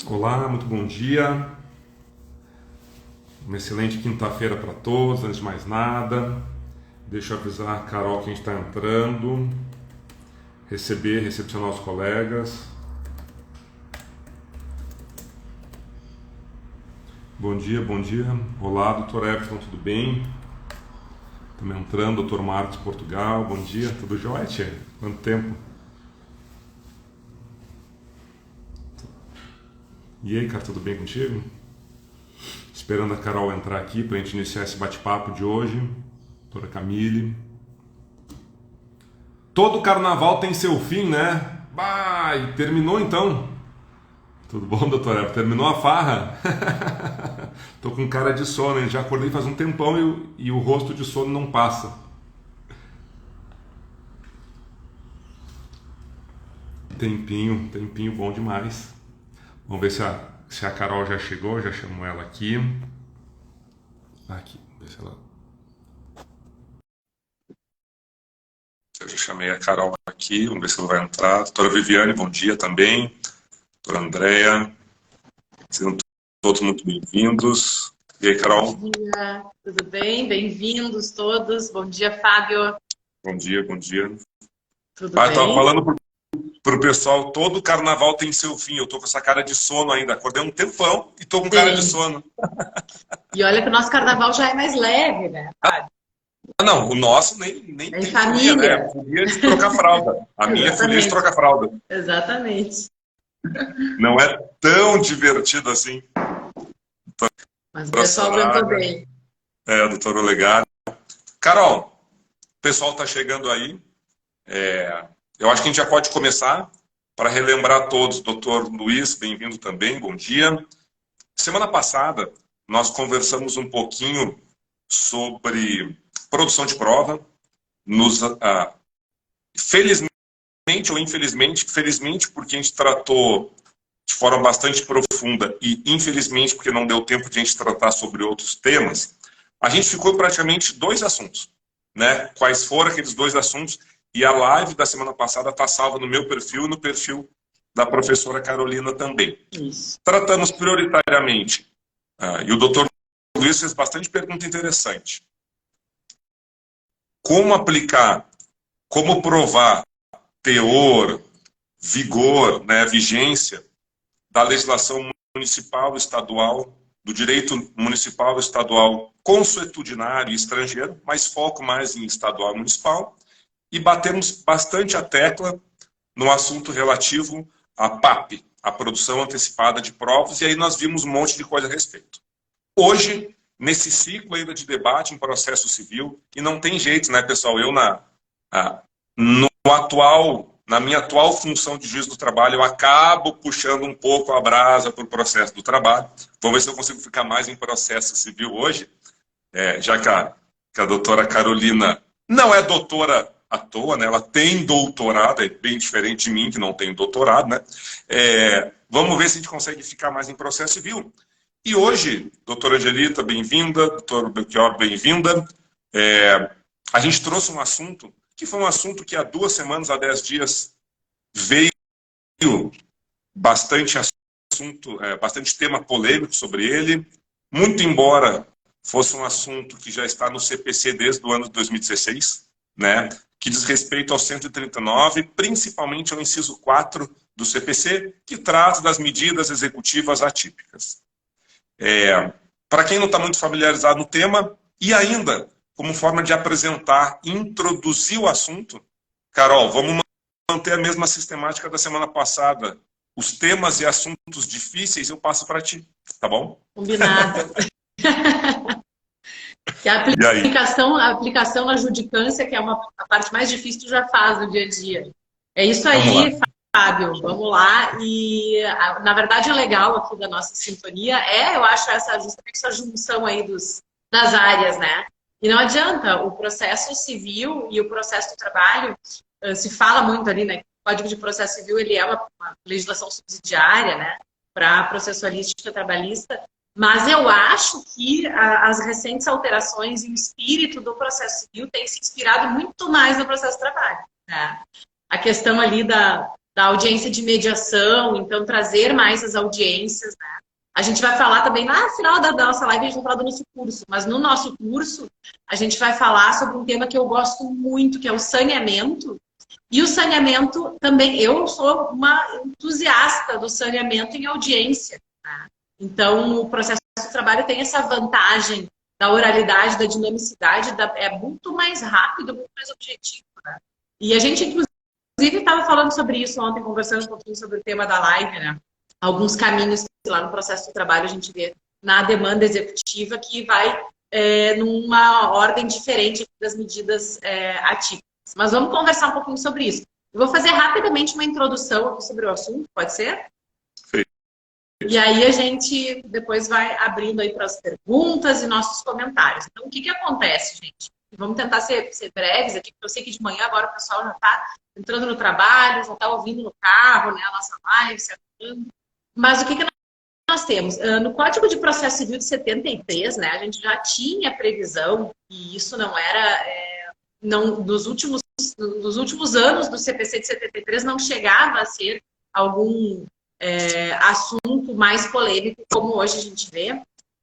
Olá, muito bom dia. Uma excelente quinta-feira para todos. Antes de mais nada, deixa eu avisar a Carol que a gente está entrando. Recepcionar os colegas. Bom dia, bom dia. Olá, doutor Everton, tudo bem? Estamos entrando, doutor Marcos Portugal. Bom dia, tudo jóia, tia? Quanto tempo? E aí, cara, tudo bem contigo? Esperando a Carol entrar aqui para a gente iniciar esse bate-papo de hoje. Doutora Camille. Todo carnaval tem seu fim, né? Vai, terminou então. Tudo bom, doutora? Terminou a farra? Tô com cara de sono, hein? Já acordei faz um tempão e o rosto de sono não passa. Tempinho bom demais. Vamos ver se a Carol já chegou, já chamou ela aqui. Aqui, ver se ela... Eu já chamei a Carol aqui, vamos ver se ela vai entrar. Doutora Viviane, bom dia também. Doutora Andréia, sejam todos muito bem-vindos. E aí, Carol? Bom dia, tudo bem? Bem-vindos todos. Bom dia, Fábio. Bom dia, bom dia. Tudo bem? Eu tava falando pro pessoal, todo carnaval tem seu fim. Eu tô com essa cara de sono ainda. Acordei um tempão e tô com cara de sono. E olha que o nosso carnaval já é mais leve, né, Fábio? Não, o nosso nem Em tem família. folia, né? Folia de trocar fralda. A minha é folia de trocar fralda. Exatamente. Não é tão divertido assim. Mas o pessoal aguentou bem. Doutor Olegário. Carol, o pessoal está chegando aí. Eu acho que a gente já pode começar para relembrar todos. Doutor Luiz, bem-vindo também, bom dia. Semana passada, nós conversamos um pouquinho sobre produção de prova. Felizmente ou infelizmente, felizmente porque a gente tratou de forma bastante profunda e infelizmente porque não deu tempo de a gente tratar sobre outros temas, a gente ficou em praticamente dois assuntos, né? Quais foram aqueles dois assuntos? E a live da semana passada está salva no meu perfil e no perfil da professora Carolina também. Isso. Tratamos prioritariamente, e o doutor Luiz fez bastante pergunta interessante. Como aplicar, como provar teor, vigor, né, vigência da legislação municipal, estadual, do direito municipal, estadual, consuetudinário e estrangeiro, mas foco mais em estadual e municipal, e batemos bastante a tecla no assunto relativo à PAP, a produção antecipada de provas, e aí nós vimos um monte de coisa a respeito. Hoje, nesse ciclo ainda de debate em processo civil, e não tem jeito, né, pessoal, eu na minha atual função de juiz do trabalho, eu acabo puxando um pouco a brasa para o processo do trabalho. Vamos ver se eu consigo ficar mais em processo civil hoje, já que a doutora Carolina não é doutora à toa, né? Ela tem doutorado, é bem diferente de mim, que não tenho doutorado, né? Vamos ver se a gente consegue ficar mais em processo civil. E hoje, doutora Angelita, bem-vinda, doutor Belchior, bem-vinda. A gente trouxe um assunto que foi um assunto que há 2 semanas, há 10 dias, veio bastante assunto, bastante tema polêmico sobre ele, muito embora fosse um assunto que já está no CPC desde o ano de 2016, né, que diz respeito ao 139, principalmente ao inciso 4 do CPC, que trata das medidas executivas atípicas. Para quem não está muito familiarizado no tema, e ainda como forma de apresentar, introduzir o assunto, Carol, vamos manter a mesma sistemática da semana passada. Os temas e assuntos difíceis eu passo para ti, tá bom? Combinado. E a aplicação na judicância, que é a parte mais difícil, tu já faz no dia a dia. É isso aí, Fábio. Vamos lá. E, na verdade, é legal aqui da nossa sintonia eu acho, justamente essa junção aí das áreas, né? E não adianta, o processo civil e o processo do trabalho, se fala muito ali, né? O Código de Processo Civil, ele é uma legislação subsidiária, né? Para a processualística trabalhista, mas eu acho que as recentes alterações e o espírito do processo civil têm se inspirado muito mais no processo do trabalho, né? A questão ali da audiência de mediação, então trazer mais as audiências, né? A gente vai falar também, no final da nossa live, a gente vai falar do nosso curso, mas no nosso curso, a gente vai falar sobre um tema que eu gosto muito, que é o saneamento. E o saneamento também, eu sou uma entusiasta do saneamento em audiência, né? Então, o processo de trabalho tem essa vantagem da oralidade, da dinamicidade, é muito mais rápido, muito mais objetivo, né? E a gente, inclusive, estava falando sobre isso ontem, conversando um pouquinho sobre o tema da live, né? Alguns caminhos que lá no processo de trabalho a gente vê na demanda executiva que vai numa ordem diferente das medidas atípicas. Mas vamos conversar um pouquinho sobre isso. Eu vou fazer rapidamente uma introdução aqui sobre o assunto, pode ser? Sim. E aí a gente depois vai abrindo aí para as perguntas e nossos comentários. Então, o que acontece, gente? Vamos tentar ser breves aqui, porque eu sei que de manhã agora o pessoal já está entrando no trabalho, já está ouvindo no carro, né, a nossa live, se arrumando. Mas o que nós temos? No Código de Processo Civil de 73, né, a gente já tinha previsão, e isso não era... dos últimos anos do CPC de 73 não chegava a ser algum assunto mais polêmico como hoje a gente vê,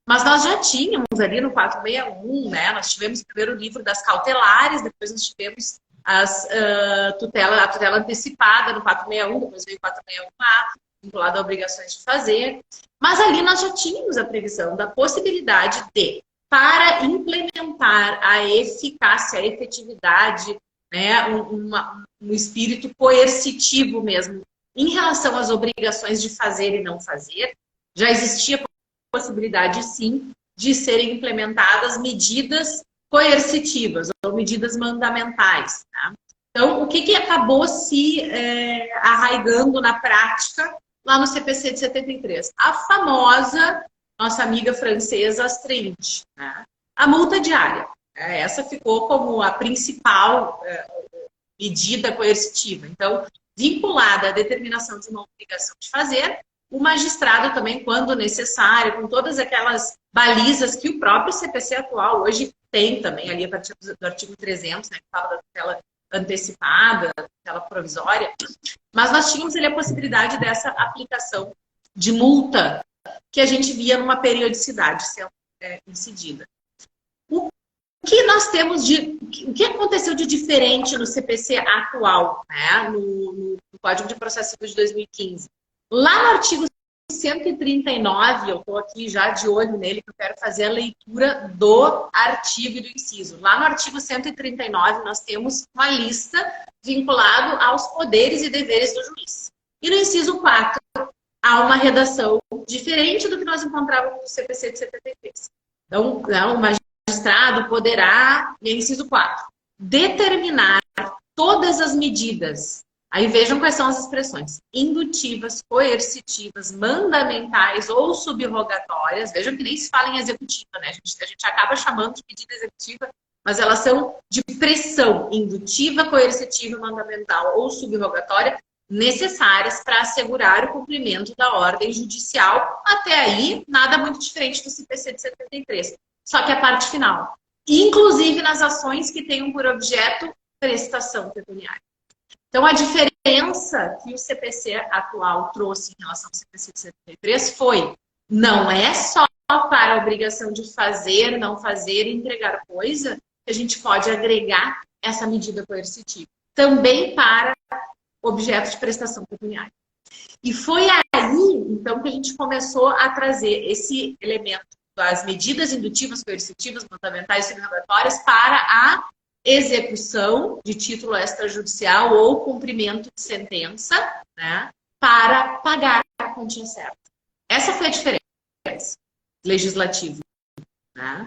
mas nós já tínhamos ali no 461, né, nós tivemos primeiro o livro das cautelares, depois nós tivemos a tutela antecipada no 461, depois veio o 461A, vinculado a obrigações de fazer, mas ali nós já tínhamos a previsão da possibilidade de, para implementar a eficácia, a efetividade, né, um espírito coercitivo mesmo, em relação às obrigações de fazer e não fazer, já existia a possibilidade, sim, de serem implementadas medidas coercitivas ou medidas mandamentais. Tá? Então, o que acabou se arraigando na prática lá no CPC de 73? A famosa nossa amiga francesa Astrid, né? A multa diária. Essa ficou como a principal medida coercitiva. Então, vinculada à determinação de uma obrigação de fazer, o magistrado também, quando necessário, com todas aquelas balizas que o próprio CPC atual hoje tem também, ali a partir do artigo 300, né, que fala da tutela antecipada, da tutela provisória, mas nós tínhamos ali a possibilidade dessa aplicação de multa que a gente via numa periodicidade sendo incidida. O que nós temos o que aconteceu de diferente no CPC atual, né? no Código de Processo Civil de 2015? Lá no artigo 139, eu estou aqui já de olho nele, que eu quero fazer a leitura do artigo e do inciso. Lá no artigo 139, nós temos uma lista vinculada aos poderes e deveres do juiz. E no inciso 4, há uma redação diferente do que nós encontrávamos no CPC de 73. Então, o magistrado poderá, e inciso 4, determinar todas as medidas. Aí vejam quais são as expressões: indutivas, coercitivas, mandamentais ou subrogatórias. Vejam que nem se fala em executiva, né? A gente acaba chamando de medida executiva, mas elas são de pressão indutiva, coercitiva, mandamental ou subrogatória, necessárias para assegurar o cumprimento da ordem judicial. Até aí, nada muito diferente do CPC de 73. Só que a parte final, inclusive nas ações que tenham por objeto prestação pecuniária. Então, a diferença que o CPC atual trouxe em relação ao CPC de 73 foi: não é só para a obrigação de fazer, não fazer e entregar coisa que a gente pode agregar essa medida coercitiva. Também para objeto de prestação pecuniária. E foi aí, então, que a gente começou a trazer esse elemento das medidas indutivas, coercitivas, mandamentais e subrogatórias para a execução de título extrajudicial ou cumprimento de sentença, né, para pagar a quantia certa. Essa foi a diferença legislativa, né?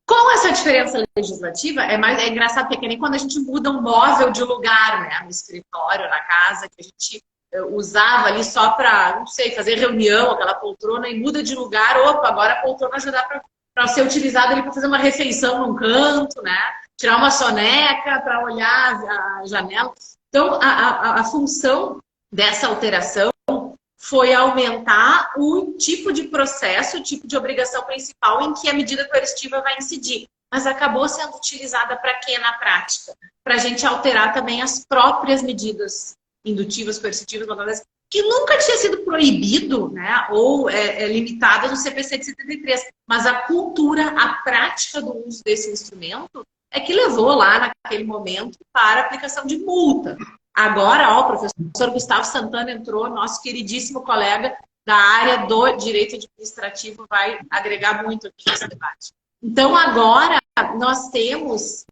Com essa diferença legislativa, é engraçado, porque é que nem quando a gente muda um móvel de lugar, né, no escritório, na casa, que a gente usava ali só para, não sei, fazer reunião, aquela poltrona, e muda de lugar. Opa, agora a poltrona ajudar para ser utilizada ali para fazer uma refeição num canto, né? Tirar uma soneca para olhar a janela. Então, a função dessa alteração foi aumentar o tipo de processo, o tipo de obrigação principal em que a medida coercitiva vai incidir. Mas acabou sendo utilizada para quê na prática? Para a gente alterar também as próprias medidas indutivas, coercitivas, mandamentos, que nunca tinha sido proibido, né, ou limitada no CPC de 73, mas a cultura, a prática do uso desse instrumento é que levou lá naquele momento para a aplicação de multa. Agora, ó, o professor Gustavo Santana entrou, nosso queridíssimo colega da área do direito administrativo, vai agregar muito aqui nesse debate. Então, agora, nós temos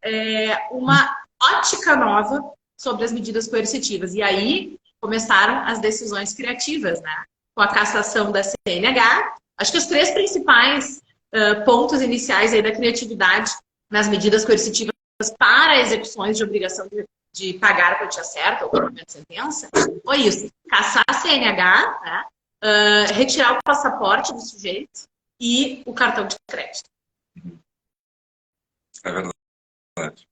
uma ótica nova sobre as medidas coercitivas. E aí, começaram as decisões criativas, né? Com a cassação da CNH. Acho que os 3 principais pontos iniciais aí da criatividade nas medidas coercitivas para execuções de obrigação de pagar a quantia certa ou cumprimento de sentença foi isso: cassar a CNH, né? Retirar o passaporte do sujeito e o cartão de crédito. É verdade.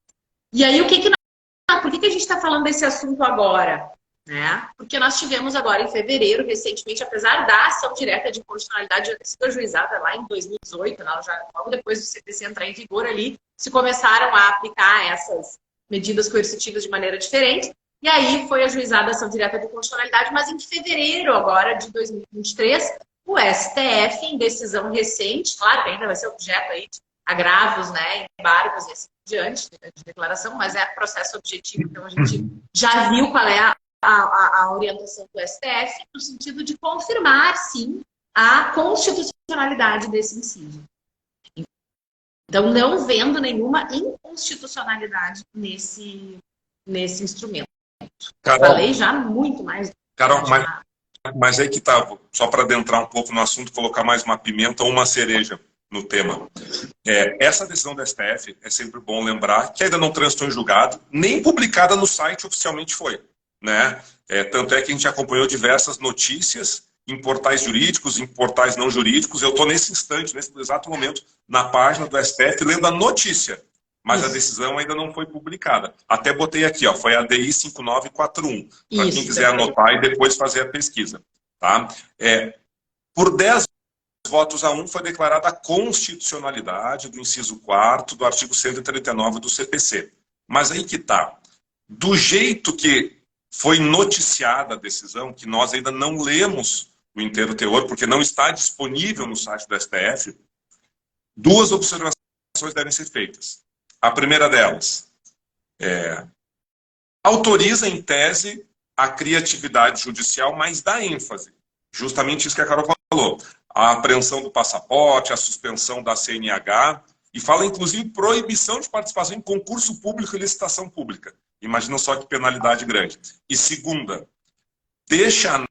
E aí, por que a gente está falando desse assunto agora? Né? Porque nós tivemos agora em fevereiro, recentemente, apesar da ação direta de inconstitucionalidade já ter sido ajuizada lá em 2018, né? Logo depois do CPC entrar em vigor ali, se começaram a aplicar essas medidas coercitivas de maneira diferente, e aí foi ajuizada a ação direta de inconstitucionalidade, mas em fevereiro agora de 2023, o STF, em decisão recente, claro que ainda vai ser objeto aí de agravos, né, embargos e assim diante de declaração, mas é processo objetivo, então a gente já viu qual é a orientação do STF, no sentido de confirmar, sim, a constitucionalidade desse inciso. Então, não vendo nenhuma inconstitucionalidade nesse instrumento. Carol, falei já muito mais. Carol, mas aí que tá, só para adentrar um pouco no assunto, colocar mais uma pimenta ou uma cereja no tema. Essa decisão do STF, é sempre bom lembrar que ainda não transitou em julgado, nem publicada no site oficialmente foi. Né? Tanto é que a gente acompanhou diversas notícias em portais jurídicos, em portais não jurídicos. Eu estou nesse instante, nesse exato momento, na página do STF, lendo a notícia, mas a decisão ainda não foi publicada. Até botei aqui, ó, foi a DI 5941, para quem quiser anotar e depois fazer a pesquisa. Tá? Por 10 votos a 1 foi declarada a constitucionalidade do inciso 4º do artigo 139 do CPC. Mas aí que está. Do jeito que foi noticiada a decisão, que nós ainda não lemos o inteiro teor, porque não está disponível no site do STF, 2 observações devem ser feitas. A primeira delas, autoriza em tese a criatividade judicial, mas dá ênfase. Justamente isso que a Carol falou. A apreensão do passaporte, a suspensão da CNH, e fala inclusive proibição de participação em concurso público e licitação pública. Imagina só que penalidade grande. E segunda, deixa a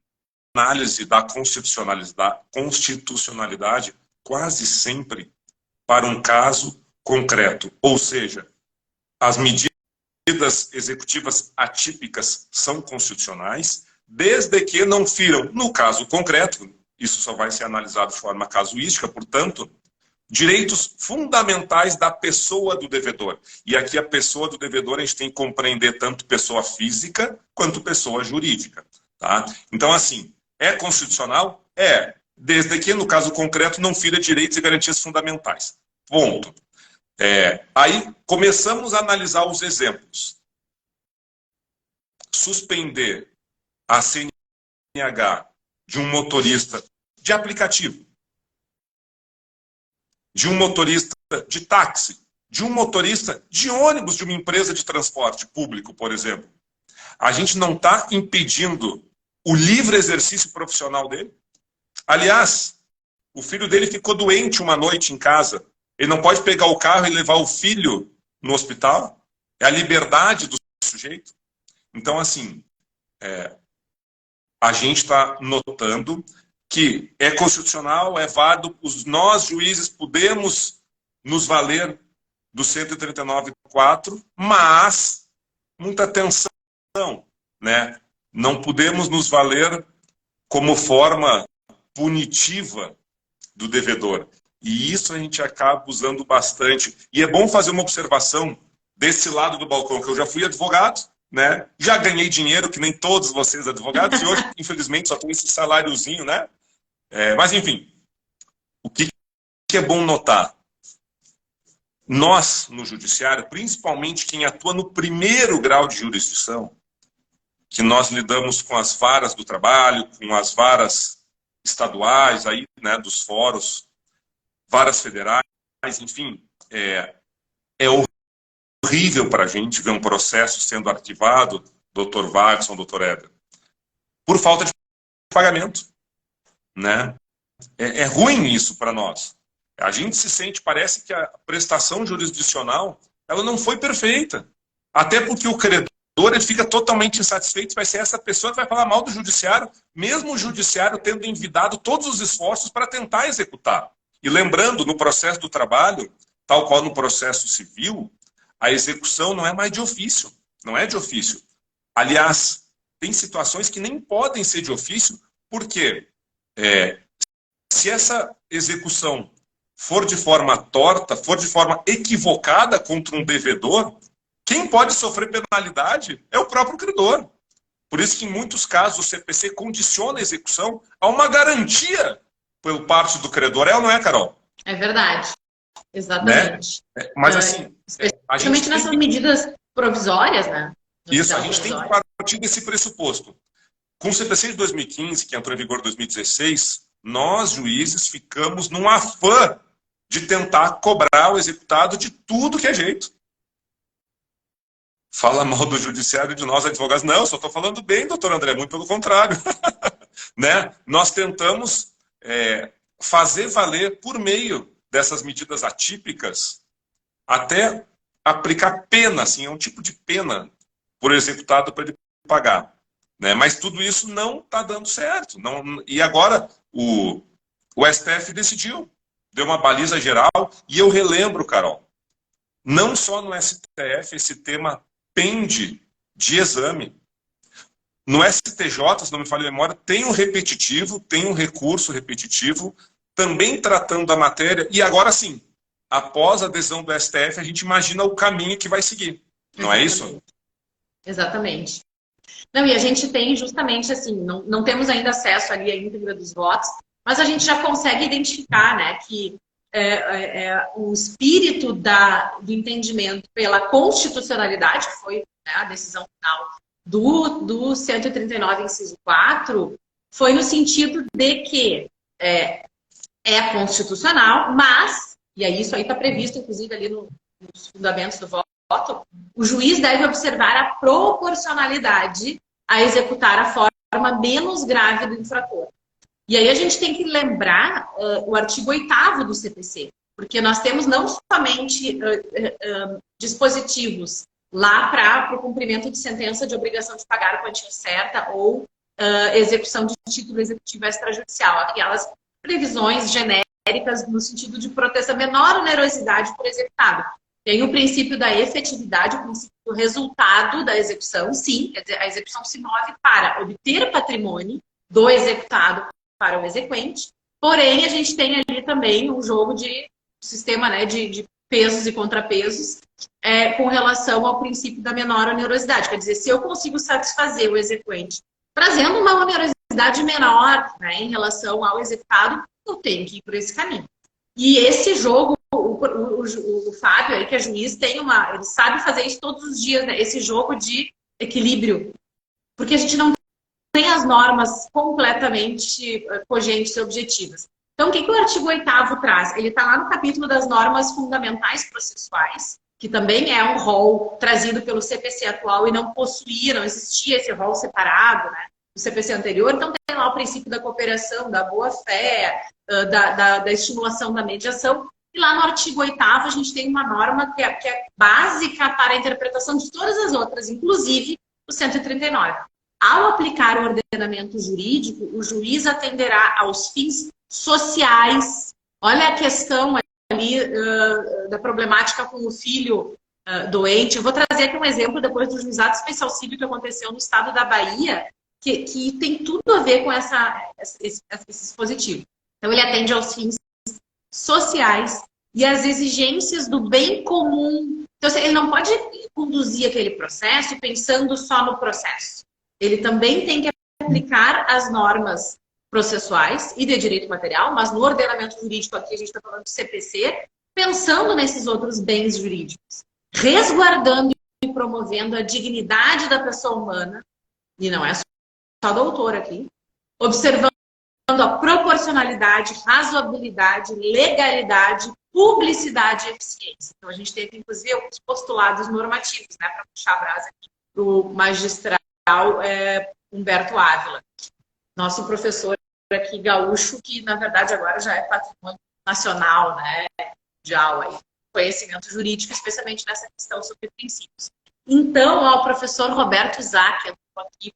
análise da constitucionalidade quase sempre para um caso concreto. Ou seja, as medidas executivas atípicas são constitucionais, desde que não firam, no caso concreto, isso só vai ser analisado de forma casuística, portanto, direitos fundamentais da pessoa do devedor. E aqui a pessoa do devedor a gente tem que compreender tanto pessoa física quanto pessoa jurídica. Tá? Então, assim, é constitucional? Desde que, no caso concreto, não fira direitos e garantias fundamentais. Ponto. Aí começamos a analisar os exemplos. Suspender a CNH de um motorista de aplicativo, de um motorista de táxi, de um motorista de ônibus de uma empresa de transporte público, por exemplo. A gente não está impedindo o livre exercício profissional dele. Aliás, o filho dele ficou doente uma noite em casa. Ele não pode pegar o carro e levar o filho no hospital. É a liberdade do sujeito. Então, assim, a gente está notando que é constitucional, é válido, nós, juízes, podemos nos valer do 139.4, mas, muita atenção, né? Não podemos nos valer como forma punitiva do devedor. E isso a gente acaba usando bastante. E é bom fazer uma observação desse lado do balcão, que eu já fui advogado, né? Já ganhei dinheiro, que nem todos vocês advogados, e hoje, infelizmente, só tenho esse saláriozinho, né? Mas, enfim, o que é bom notar? Nós, no judiciário, principalmente quem atua no primeiro grau de jurisdição, que nós lidamos com as varas do trabalho, com as varas estaduais, aí, né, dos fóruns, varas federais, enfim, é horrível para a gente ver um processo sendo arquivado, doutor Wagson, doutor Éder, por falta de pagamento, né? É ruim isso para nós. A gente se sente, parece que a prestação jurisdicional ela não foi perfeita. Até porque o credor ele fica totalmente insatisfeito, vai ser essa pessoa que vai falar mal do judiciário, mesmo o judiciário tendo envidado todos os esforços para tentar executar. E lembrando, no processo do trabalho, tal qual no processo civil, a execução não é mais de ofício, não é de ofício. Aliás, tem situações que nem podem ser de ofício, porque se essa execução for de forma torta, for de forma equivocada contra um devedor, quem pode sofrer penalidade é o próprio credor. Por isso que em muitos casos o CPC condiciona a execução a uma garantia por parte do credor. É ou não é, Carol? É verdade. Exatamente. Né? Mas assim... Especialmente nessas medidas provisórias, né? Isso, a gente tem que partir desse pressuposto. Com o CPC de 2015, que entrou em vigor em 2016, nós, juízes, ficamos num afã de tentar cobrar o executado de tudo que é jeito. Fala mal do judiciário de nós, advogados. Não, só estou falando bem, doutor André, muito pelo contrário. Né? Nós tentamos fazer valer, por meio dessas medidas atípicas, até aplicar pena, assim, é um tipo de pena por executado para ele pagar. Né? Mas tudo isso não está dando certo. Não, e agora o STF decidiu, deu uma baliza geral, e eu relembro, Carol, não só no STF esse tema pende de exame. No STJ, se não me falha a memória, tem um repetitivo, tem um recurso repetitivo, também tratando da matéria, e agora sim, após a adesão do STF, a gente imagina o caminho que vai seguir. Não é isso? Exatamente. Não, e a gente tem justamente assim, não temos ainda acesso ali à íntegra dos votos, mas a gente já consegue identificar, né, que o espírito do entendimento pela constitucionalidade, que foi, né, a decisão final do 139, inciso 4, foi no sentido de que é constitucional, mas, e aí isso aí está previsto, inclusive, ali nos fundamentos do voto, o juiz deve observar a proporcionalidade a executar a forma menos grave do infrator. E aí a gente tem que lembrar o artigo 8º do CPC, porque nós temos não somente dispositivos lá para o cumprimento de sentença de obrigação de pagar a quantia certa ou execução de título executivo extrajudicial, aquelas previsões genéricas no sentido de proteção menor onerosidade por executado. Tem o princípio da efetividade, o princípio do resultado da execução, sim, quer dizer, a execução se move para obter patrimônio do executado para o exequente, porém a gente tem ali também um jogo de sistema, né, de pesos e contrapesos com relação ao princípio da menor onerosidade, quer dizer, se eu consigo satisfazer o exequente trazendo uma onerosidade menor, né, em relação ao executado, eu tenho que ir por esse caminho. E esse jogo, o Fábio, aí, que é juiz, ele sabe fazer isso todos os dias, né? Esse jogo de equilíbrio. Porque a gente não tem as normas completamente cogentes e objetivas. Então, o que o artigo 8º traz? Ele está lá no capítulo das normas fundamentais processuais, que também é um rol trazido pelo CPC atual e não existia esse rol separado, né, do CPC anterior. Então, tem lá o princípio da cooperação, da boa-fé, da estimulação da mediação. E lá no artigo 8º a gente tem uma norma que é básica para a interpretação de todas as outras, inclusive o 139. Ao aplicar o ordenamento jurídico, o juiz atenderá aos fins sociais. Olha a questão ali da problemática com o filho doente. Eu vou trazer aqui um exemplo depois do juizado especial civil que aconteceu no estado da Bahia, que tem tudo a ver com esse dispositivo. Então, ele atende aos fins sociais e às exigências do bem comum. Então, ele não pode conduzir aquele processo pensando só no processo. Ele também tem que aplicar as normas processuais e de direito material, mas no ordenamento jurídico aqui a gente está falando de CPC, pensando nesses outros bens jurídicos, resguardando e promovendo a dignidade da pessoa humana e não é só doutor aqui, observando a proporcionalidade, razoabilidade, legalidade, publicidade e eficiência. Então, a gente tem aqui, inclusive, alguns postulados normativos, né, para puxar a brasa aqui para o magistral Humberto Ávila, nosso professor aqui gaúcho, que, na verdade, agora já é patrimônio nacional, né, mundial, aí, conhecimento jurídico, especialmente nessa questão sobre princípios. Então, o professor Roberto Zac, aqui,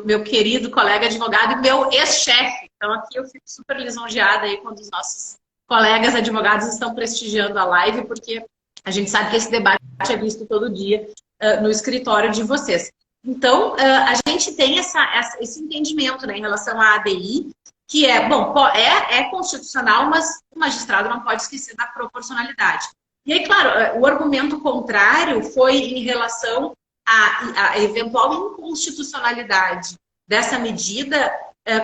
meu querido colega advogado e meu ex-chefe. Então, aqui eu fico super lisonjeada aí quando os nossos colegas advogados estão prestigiando a live, porque a gente sabe que esse debate é visto todo dia no escritório de vocês. Então, a gente tem esse entendimento, né, em relação à ADI, que é constitucional, mas o magistrado não pode esquecer da proporcionalidade. E aí, claro, o argumento contrário foi em relação à eventual inconstitucionalidade dessa medida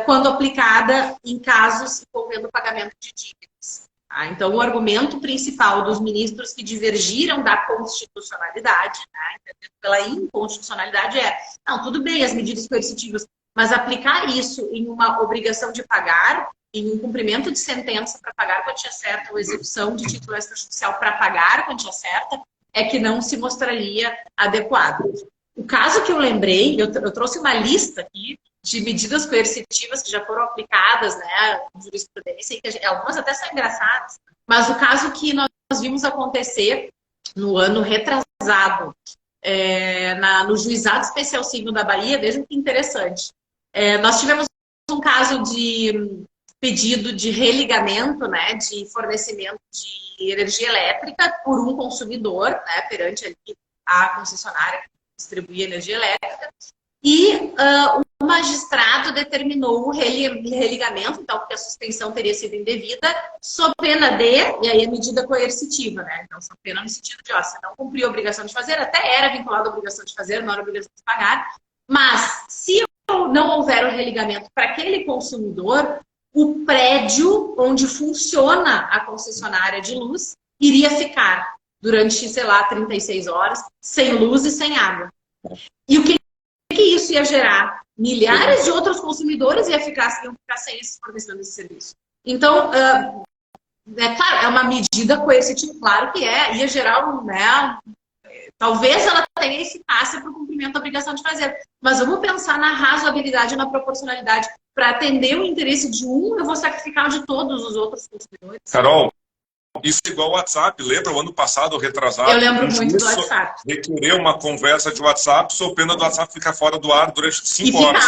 quando aplicada em casos envolvendo pagamento de dívidas. Tá? Então, o argumento principal dos ministros que divergiram da constitucionalidade, né, entendendo pela inconstitucionalidade, não, tudo bem as medidas coercitivas, mas aplicar isso em uma obrigação de pagar, em um cumprimento de sentença para pagar a quantia certa ou execução de título extrajudicial para pagar a quantia certa, é que não se mostraria adequado. O caso que eu lembrei, eu trouxe uma lista aqui de medidas coercitivas que já foram aplicadas, né, em jurisprudência, e que algumas até são engraçadas, mas o caso que nós vimos acontecer no ano retrasado, no Juizado Especial Civil da Bahia, vejam que interessante. Nós tivemos um caso de pedido de religamento, né, de fornecimento de energia elétrica por um consumidor, né, perante ali a concessionária que distribuía energia elétrica, e o magistrado determinou o religamento, então, porque a suspensão teria sido indevida, sob pena de, e aí a medida coercitiva, né, então, sob pena no sentido de, se não cumpriu a obrigação de fazer, até era vinculado à obrigação de fazer, não era obrigação de pagar, mas se não houver o religamento para aquele consumidor, o prédio onde funciona a concessionária de luz iria ficar durante, 36 horas, sem luz e sem água. E o que isso ia gerar? Milhares de outros consumidores iam ficar sem esse fornecimento desse serviço. Então, claro, é uma medida coercitiva, claro que ia gerar talvez ela tenha eficácia para o cumprimento da obrigação de fazer. Mas vamos pensar na razoabilidade e na proporcionalidade. Para atender o interesse de um, eu vou sacrificar o de todos os outros consumidores. Carol, isso é igual ao WhatsApp. Lembra o ano passado, retrasado? Eu lembro muito do WhatsApp. Requerer uma conversa de WhatsApp, sob pena do WhatsApp ficar fora do ar durante 5 horas.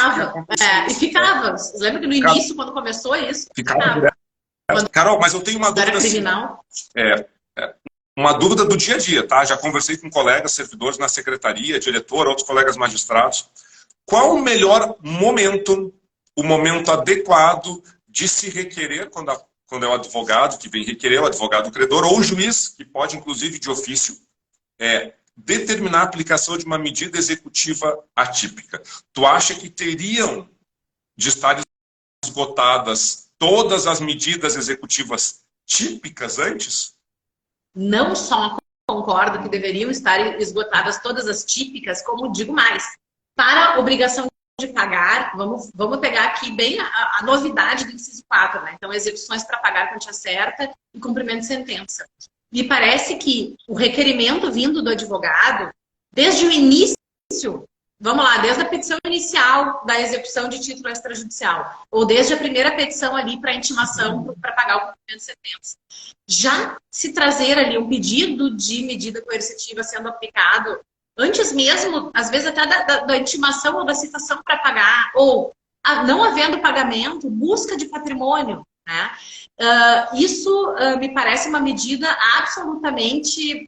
E ficava. Você lembra que no início, quando começou isso? Ficava. Carol, mas eu tenho uma dúvida. Era criminal. Uma dúvida do dia a dia, tá? Já conversei com colegas servidores na secretaria, diretor, outros colegas magistrados. Qual o melhor momento, o momento adequado de se requerer, quando é o advogado que vem requerer, o advogado credor, ou o juiz, que pode, inclusive, de ofício, determinar a aplicação de uma medida executiva atípica? Tu acha que teriam de estar esgotadas todas as medidas executivas típicas antes? Não só concordo que deveriam estar esgotadas todas as típicas, como digo mais, para a obrigação de pagar, vamos pegar aqui bem a novidade do inciso 4, né? Então, execuções para pagar a quantia certa e cumprimento de sentença. Me parece que o requerimento vindo do advogado, desde o início, vamos lá, desde a petição inicial da execução de título extrajudicial, ou desde a primeira petição ali para intimação para pagar o cumprimento de sentença, já se trazer ali um pedido de medida coercitiva sendo aplicado antes mesmo, às vezes até da intimação ou da citação para pagar, ou não havendo pagamento, busca de patrimônio, né? Isso me parece uma medida absolutamente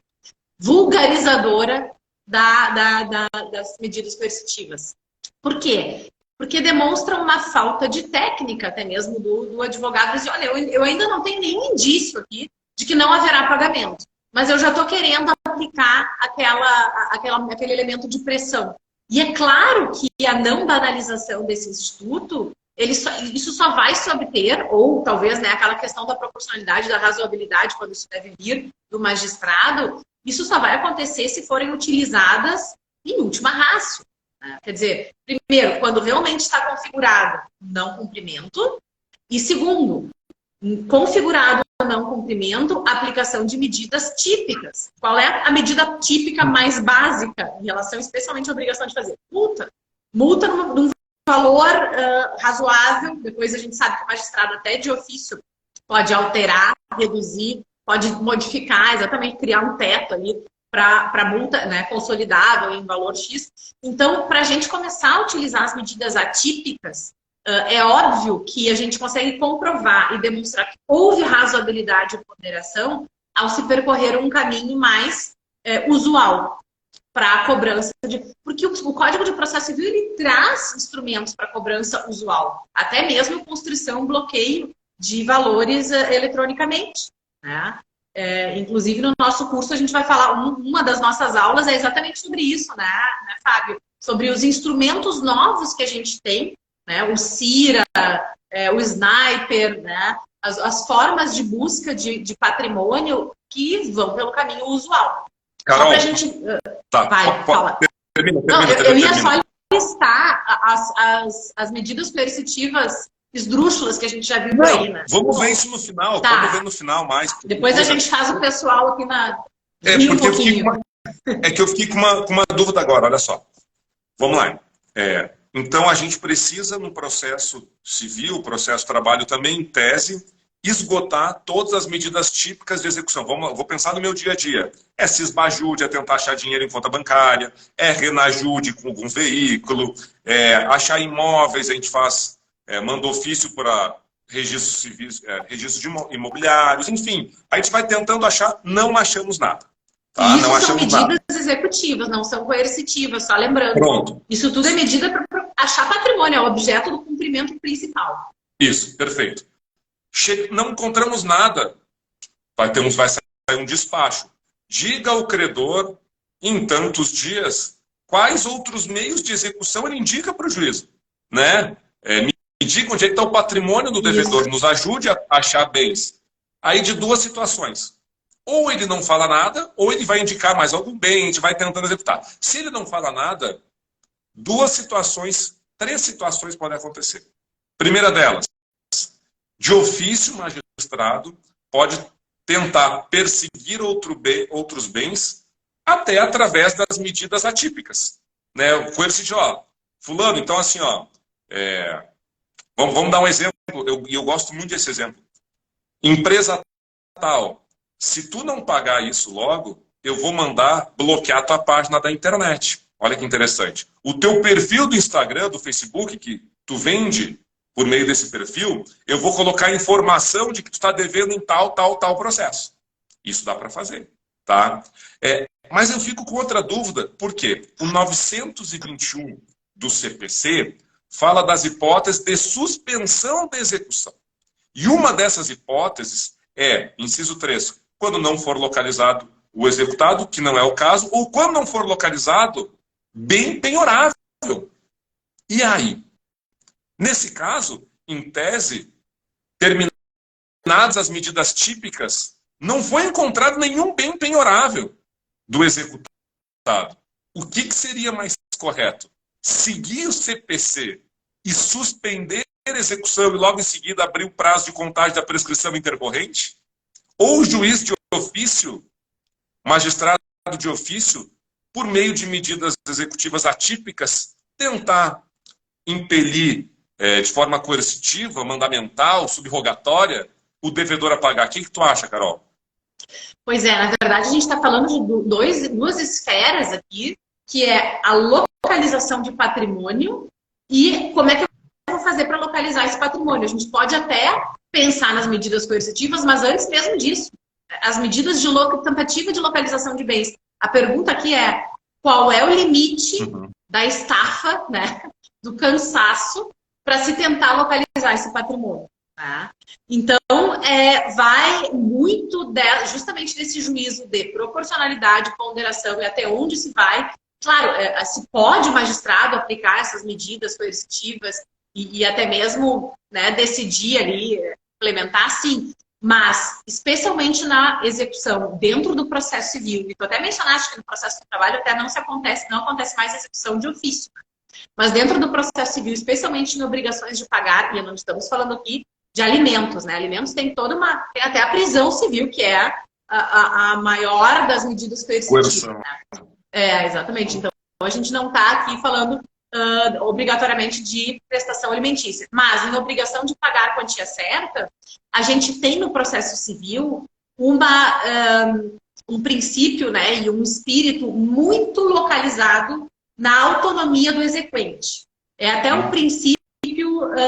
vulgarizadora das medidas coercitivas. Por quê? Porque demonstra uma falta de técnica, até mesmo do advogado. Dizer, olha, eu ainda não tenho nenhum indício aqui de que não haverá pagamento, mas eu já estou querendo aplicar aquele elemento de pressão. E é claro que a não banalização desse instituto, isso só vai se obter, ou talvez aquela questão da proporcionalidade, da razoabilidade, quando isso deve vir do magistrado, isso só vai acontecer se forem utilizadas em última ratio. né? Quer dizer, primeiro, quando realmente está configurado não cumprimento, e segundo, configurado o não cumprimento, aplicação de medidas típicas. Qual é a medida típica mais básica em relação, especialmente à obrigação de fazer? Multa num valor razoável. Depois a gente sabe que o magistrado até de ofício pode alterar, reduzir, pode modificar, exatamente criar um teto ali para multa, né, consolidável em valor X. Então, para a gente começar a utilizar as medidas atípicas, é óbvio que a gente consegue comprovar e demonstrar que houve razoabilidade e ponderação ao se percorrer um caminho mais usual para a cobrança. Porque o Código de Processo Civil ele traz instrumentos para cobrança usual, até mesmo constrição, bloqueio de valores eletronicamente, né? Inclusive, no nosso curso, a gente vai falar, uma das nossas aulas é exatamente sobre isso, né, Fábio? Sobre os instrumentos novos que a gente tem, né? O CIRA, o Sniper, né? As formas de busca de patrimônio que vão pelo caminho usual. Carol, só pra gente... tá, vai, fala. Termina, eu ia só listar as medidas coercitivas esdrúxulas que a gente já viu por aí, né? Vamos ver isso no final, tá. Vamos ver no final mais. Depois a gente faz o pessoal aqui na... porque eu fiquei com uma dúvida agora, olha só. Vamos lá. Então, a gente precisa, no processo civil, processo de trabalho também, em tese, esgotar todas as medidas típicas de execução. Vou pensar no meu dia a dia. Cisbajude, tentar achar dinheiro em conta bancária, renajude com algum veículo, achar imóveis, a gente faz... manda ofício para registros civis, registros imobiliários, enfim. A gente vai tentando achar, não achamos nada. Tá? Isso não são achamos medidas nada. executivas, não são coercitivas, só lembrando. Pronto. Isso tudo é medida para achar patrimônio, é o objeto do cumprimento principal. Isso, perfeito. Não encontramos nada. Vai sair um despacho. Diga ao credor, em tantos dias, quais outros meios de execução ele indica para o juízo. Né? Me diga onde é que está o patrimônio do devedor, nos ajude a achar bens. Aí de duas situações. Ou ele não fala nada, ou ele vai indicar mais algum bem, a gente vai tentando executar. Se ele não fala nada, três situações podem acontecer. Primeira delas, de ofício, o magistrado pode tentar perseguir outros bens até através das medidas atípicas. Né? O coercitivo, fulano, então assim, vamos dar um exemplo, eu gosto muito desse exemplo. Empresa tal, se tu não pagar isso logo, eu vou mandar bloquear a tua página da internet. Olha que interessante. O teu perfil do Instagram, do Facebook, que tu vende por meio desse perfil, eu vou colocar informação de que tu está devendo em tal processo. Isso dá para fazer. Tá? Mas eu fico com outra dúvida, por quê? O 921 do CPC fala das hipóteses de suspensão da execução. E uma dessas hipóteses inciso 3, quando não for localizado o executado, que não é o caso, ou quando não for localizado, bem penhorável. E aí? Nesse caso, em tese, terminadas as medidas típicas, não foi encontrado nenhum bem penhorável do executado. O que seria mais correto? Seguir o CPC e suspender a execução e logo em seguida abrir o prazo de contagem da prescrição intercorrente? Ou o juiz de ofício, magistrado de ofício, por meio de medidas executivas atípicas, tentar impelir de forma coercitiva, mandamental, subrogatória, o devedor a pagar. O que tu acha, Carol? Pois na verdade a gente está falando de duas esferas aqui, que é a localização de patrimônio e como é que eu vou fazer para localizar esse patrimônio. A gente pode até pensar nas medidas coercitivas, mas antes mesmo disso, as medidas de tentativa de localização de bens. A pergunta aqui é, qual é o limite da estafa, né, do cansaço, para se tentar localizar esse patrimônio? Tá? Então, vai muito justamente desse juízo de proporcionalidade, ponderação e até onde se vai. Claro, se pode o magistrado aplicar essas medidas coercitivas e até mesmo, né, decidir ali, implementar, sim. Mas, especialmente na execução dentro do processo civil, e tu até mencionaste que no processo de trabalho até não acontece mais execução de ofício. Mas dentro do processo civil, especialmente em obrigações de pagar, e não estamos falando aqui de alimentos, né? Alimentos tem toda uma... Tem até a prisão civil, que é a maior das medidas coercitivas. Né? Exatamente. Então, a gente não está aqui falando obrigatoriamente de prestação alimentícia. Mas, em obrigação de pagar a quantia certa, a gente tem no processo civil um princípio, né, e um espírito muito localizado na autonomia do exequente. É até o princípio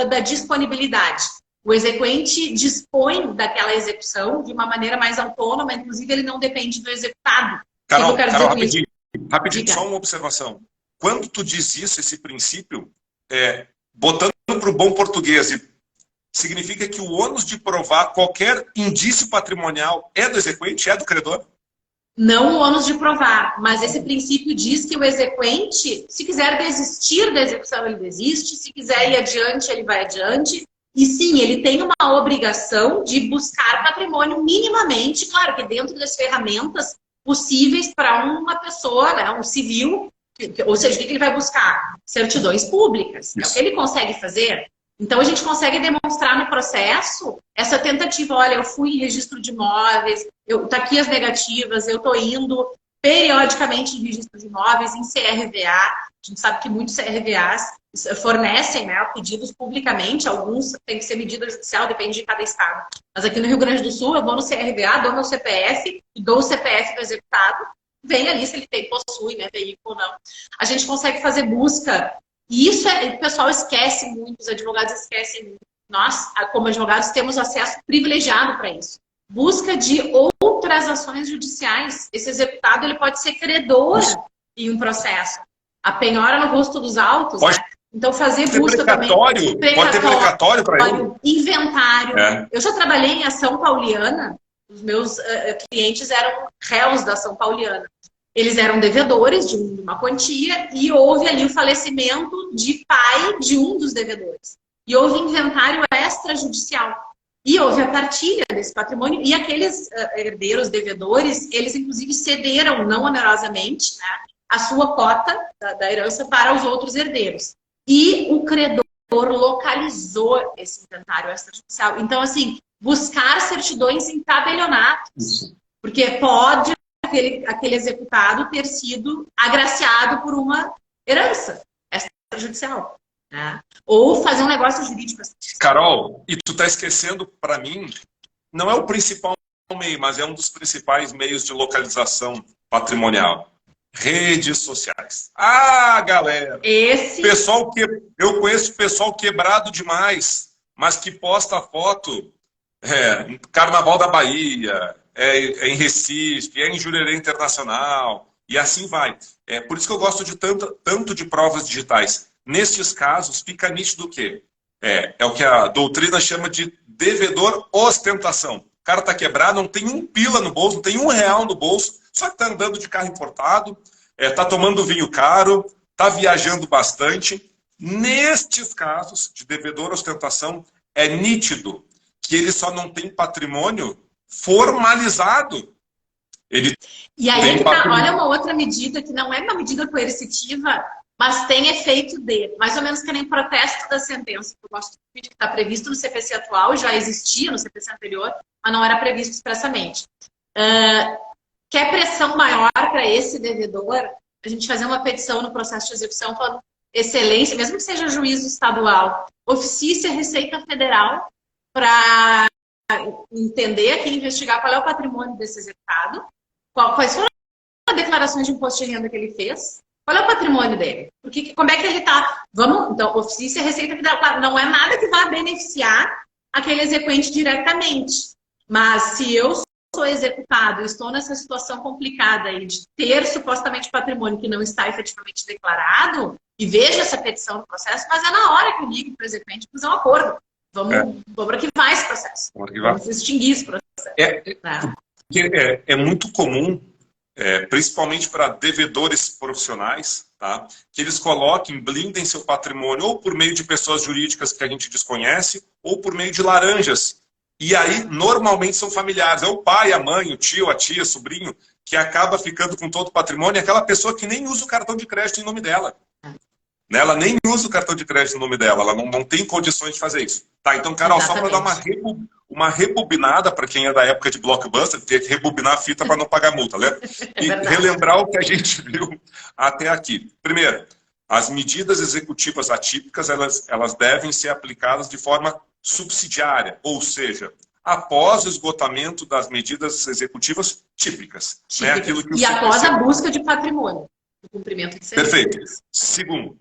da disponibilidade. O exequente dispõe daquela execução de uma maneira mais autônoma, inclusive ele não depende do executado. Carol, rapidinho, só uma observação. Quando tu diz isso, esse princípio, botando para o bom português, significa que o ônus de provar qualquer indício patrimonial é do exequente, é do credor? Não o ônus de provar, mas esse princípio diz que o exequente, se quiser desistir da execução, ele desiste, se quiser ir adiante, ele vai adiante. E sim, ele tem uma obrigação de buscar patrimônio minimamente, claro que dentro das ferramentas possíveis para uma pessoa, né, um civil, ou seja, o que ele vai buscar? Certidões públicas. É o que ele consegue fazer. Então, a gente consegue demonstrar no processo essa tentativa. Olha, eu fui em registro de imóveis, tá aqui as negativas, eu estou indo periodicamente em registro de imóveis, em CRVA. A gente sabe que muitos CRVAs fornecem, né, pedidos publicamente, alguns tem que ser medida judicial, depende de cada estado. Mas aqui no Rio Grande do Sul, eu vou no CRVA, dou meu CPF, e dou o CPF do executado, vem ali se ele possui, né, veículo ou não. A gente consegue fazer busca. E isso o pessoal esquece muito, os advogados esquecem muito. Nós, como advogados, temos acesso privilegiado para isso. Busca de outras ações judiciais. Esse executado ele pode ser credor em um processo. A penhora no rosto dos autos. Pode, né? Então, fazer busca também. Pode ter precatório para ele. Inventário. Eu já trabalhei em ação pauliana. Os meus clientes eram réus da ação pauliana. Eles eram devedores de uma quantia e houve ali o falecimento de pai de um dos devedores. E houve inventário extrajudicial. E houve a partilha desse patrimônio. E aqueles herdeiros, devedores, eles inclusive cederam, não onerosamente, né, a sua cota da herança para os outros herdeiros. E o credor localizou esse inventário extrajudicial. Então, assim, buscar certidões em tabelionatos. Porque pode aquele executado ter sido agraciado por uma herança extrajudicial. Né? Ou fazer um negócio jurídico. Carol, e tu tá esquecendo, para mim, não é o principal meio, mas é um dos principais meios de localização patrimonial. Redes sociais. Ah, galera! Eu conheço pessoal quebrado demais, mas que posta foto Carnaval da Bahia, em Recife, em Jurerê Internacional, e assim vai. Por isso que eu gosto de tanto de provas digitais. Nestes casos, fica nítido o quê? É o que a doutrina chama de devedor ostentação. O cara está quebrado, não tem um pila no bolso, não tem R$1 no bolso, só que está andando de carro importado, está tomando vinho caro, está viajando bastante. Nestes casos de devedor ostentação, é nítido que ele só não tem patrimônio formalizado. E aí, olha uma outra medida que não é uma medida coercitiva, mas tem efeito de, mais ou menos que nem protesto da sentença, que está previsto no CPC atual, já existia no CPC anterior, mas não era previsto expressamente. Quer pressão maior para esse devedor, a gente fazer uma petição no processo de execução falando excelência, mesmo que seja juízo estadual, oficie a Receita Federal para entender aqui, investigar qual é o patrimônio desse executado, quais foram as declarações de imposto de renda que ele fez, qual é o patrimônio dele, porque como é que ele está. Então, oficie a Receita Federal, não é nada que vá beneficiar aquele exequente diretamente, mas se eu sou executado e estou nessa situação complicada aí de ter supostamente patrimônio que não está efetivamente declarado, e vejo essa petição no processo, mas é na hora que eu ligo para o exequente fazer um acordo. Vamos arquivar esse processo. Vamos extinguir esse processo. É muito comum, principalmente para devedores profissionais, tá? Que eles blindem seu patrimônio ou por meio de pessoas jurídicas que a gente desconhece, ou por meio de laranjas. E aí, normalmente, são familiares. É o pai, a mãe, o tio, a tia, o sobrinho, que acaba ficando com todo o patrimônio, e aquela pessoa que nem usa o cartão de crédito em nome dela. né? Ela nem usa o cartão de crédito no nome dela, ela não tem condições de fazer isso. Tá, então, Carol, exatamente. Só para dar uma rebobinada para quem é da época de Blockbuster, ter que rebobinar a fita para não pagar multa, né? E relembrar o que a gente viu até aqui. Primeiro, as medidas executivas atípicas, elas devem ser aplicadas de forma subsidiária, ou seja, após o esgotamento das medidas executivas típicas. Né? Aquilo que e após a busca de patrimônio, o cumprimento de serviços. Perfeito. Segundo,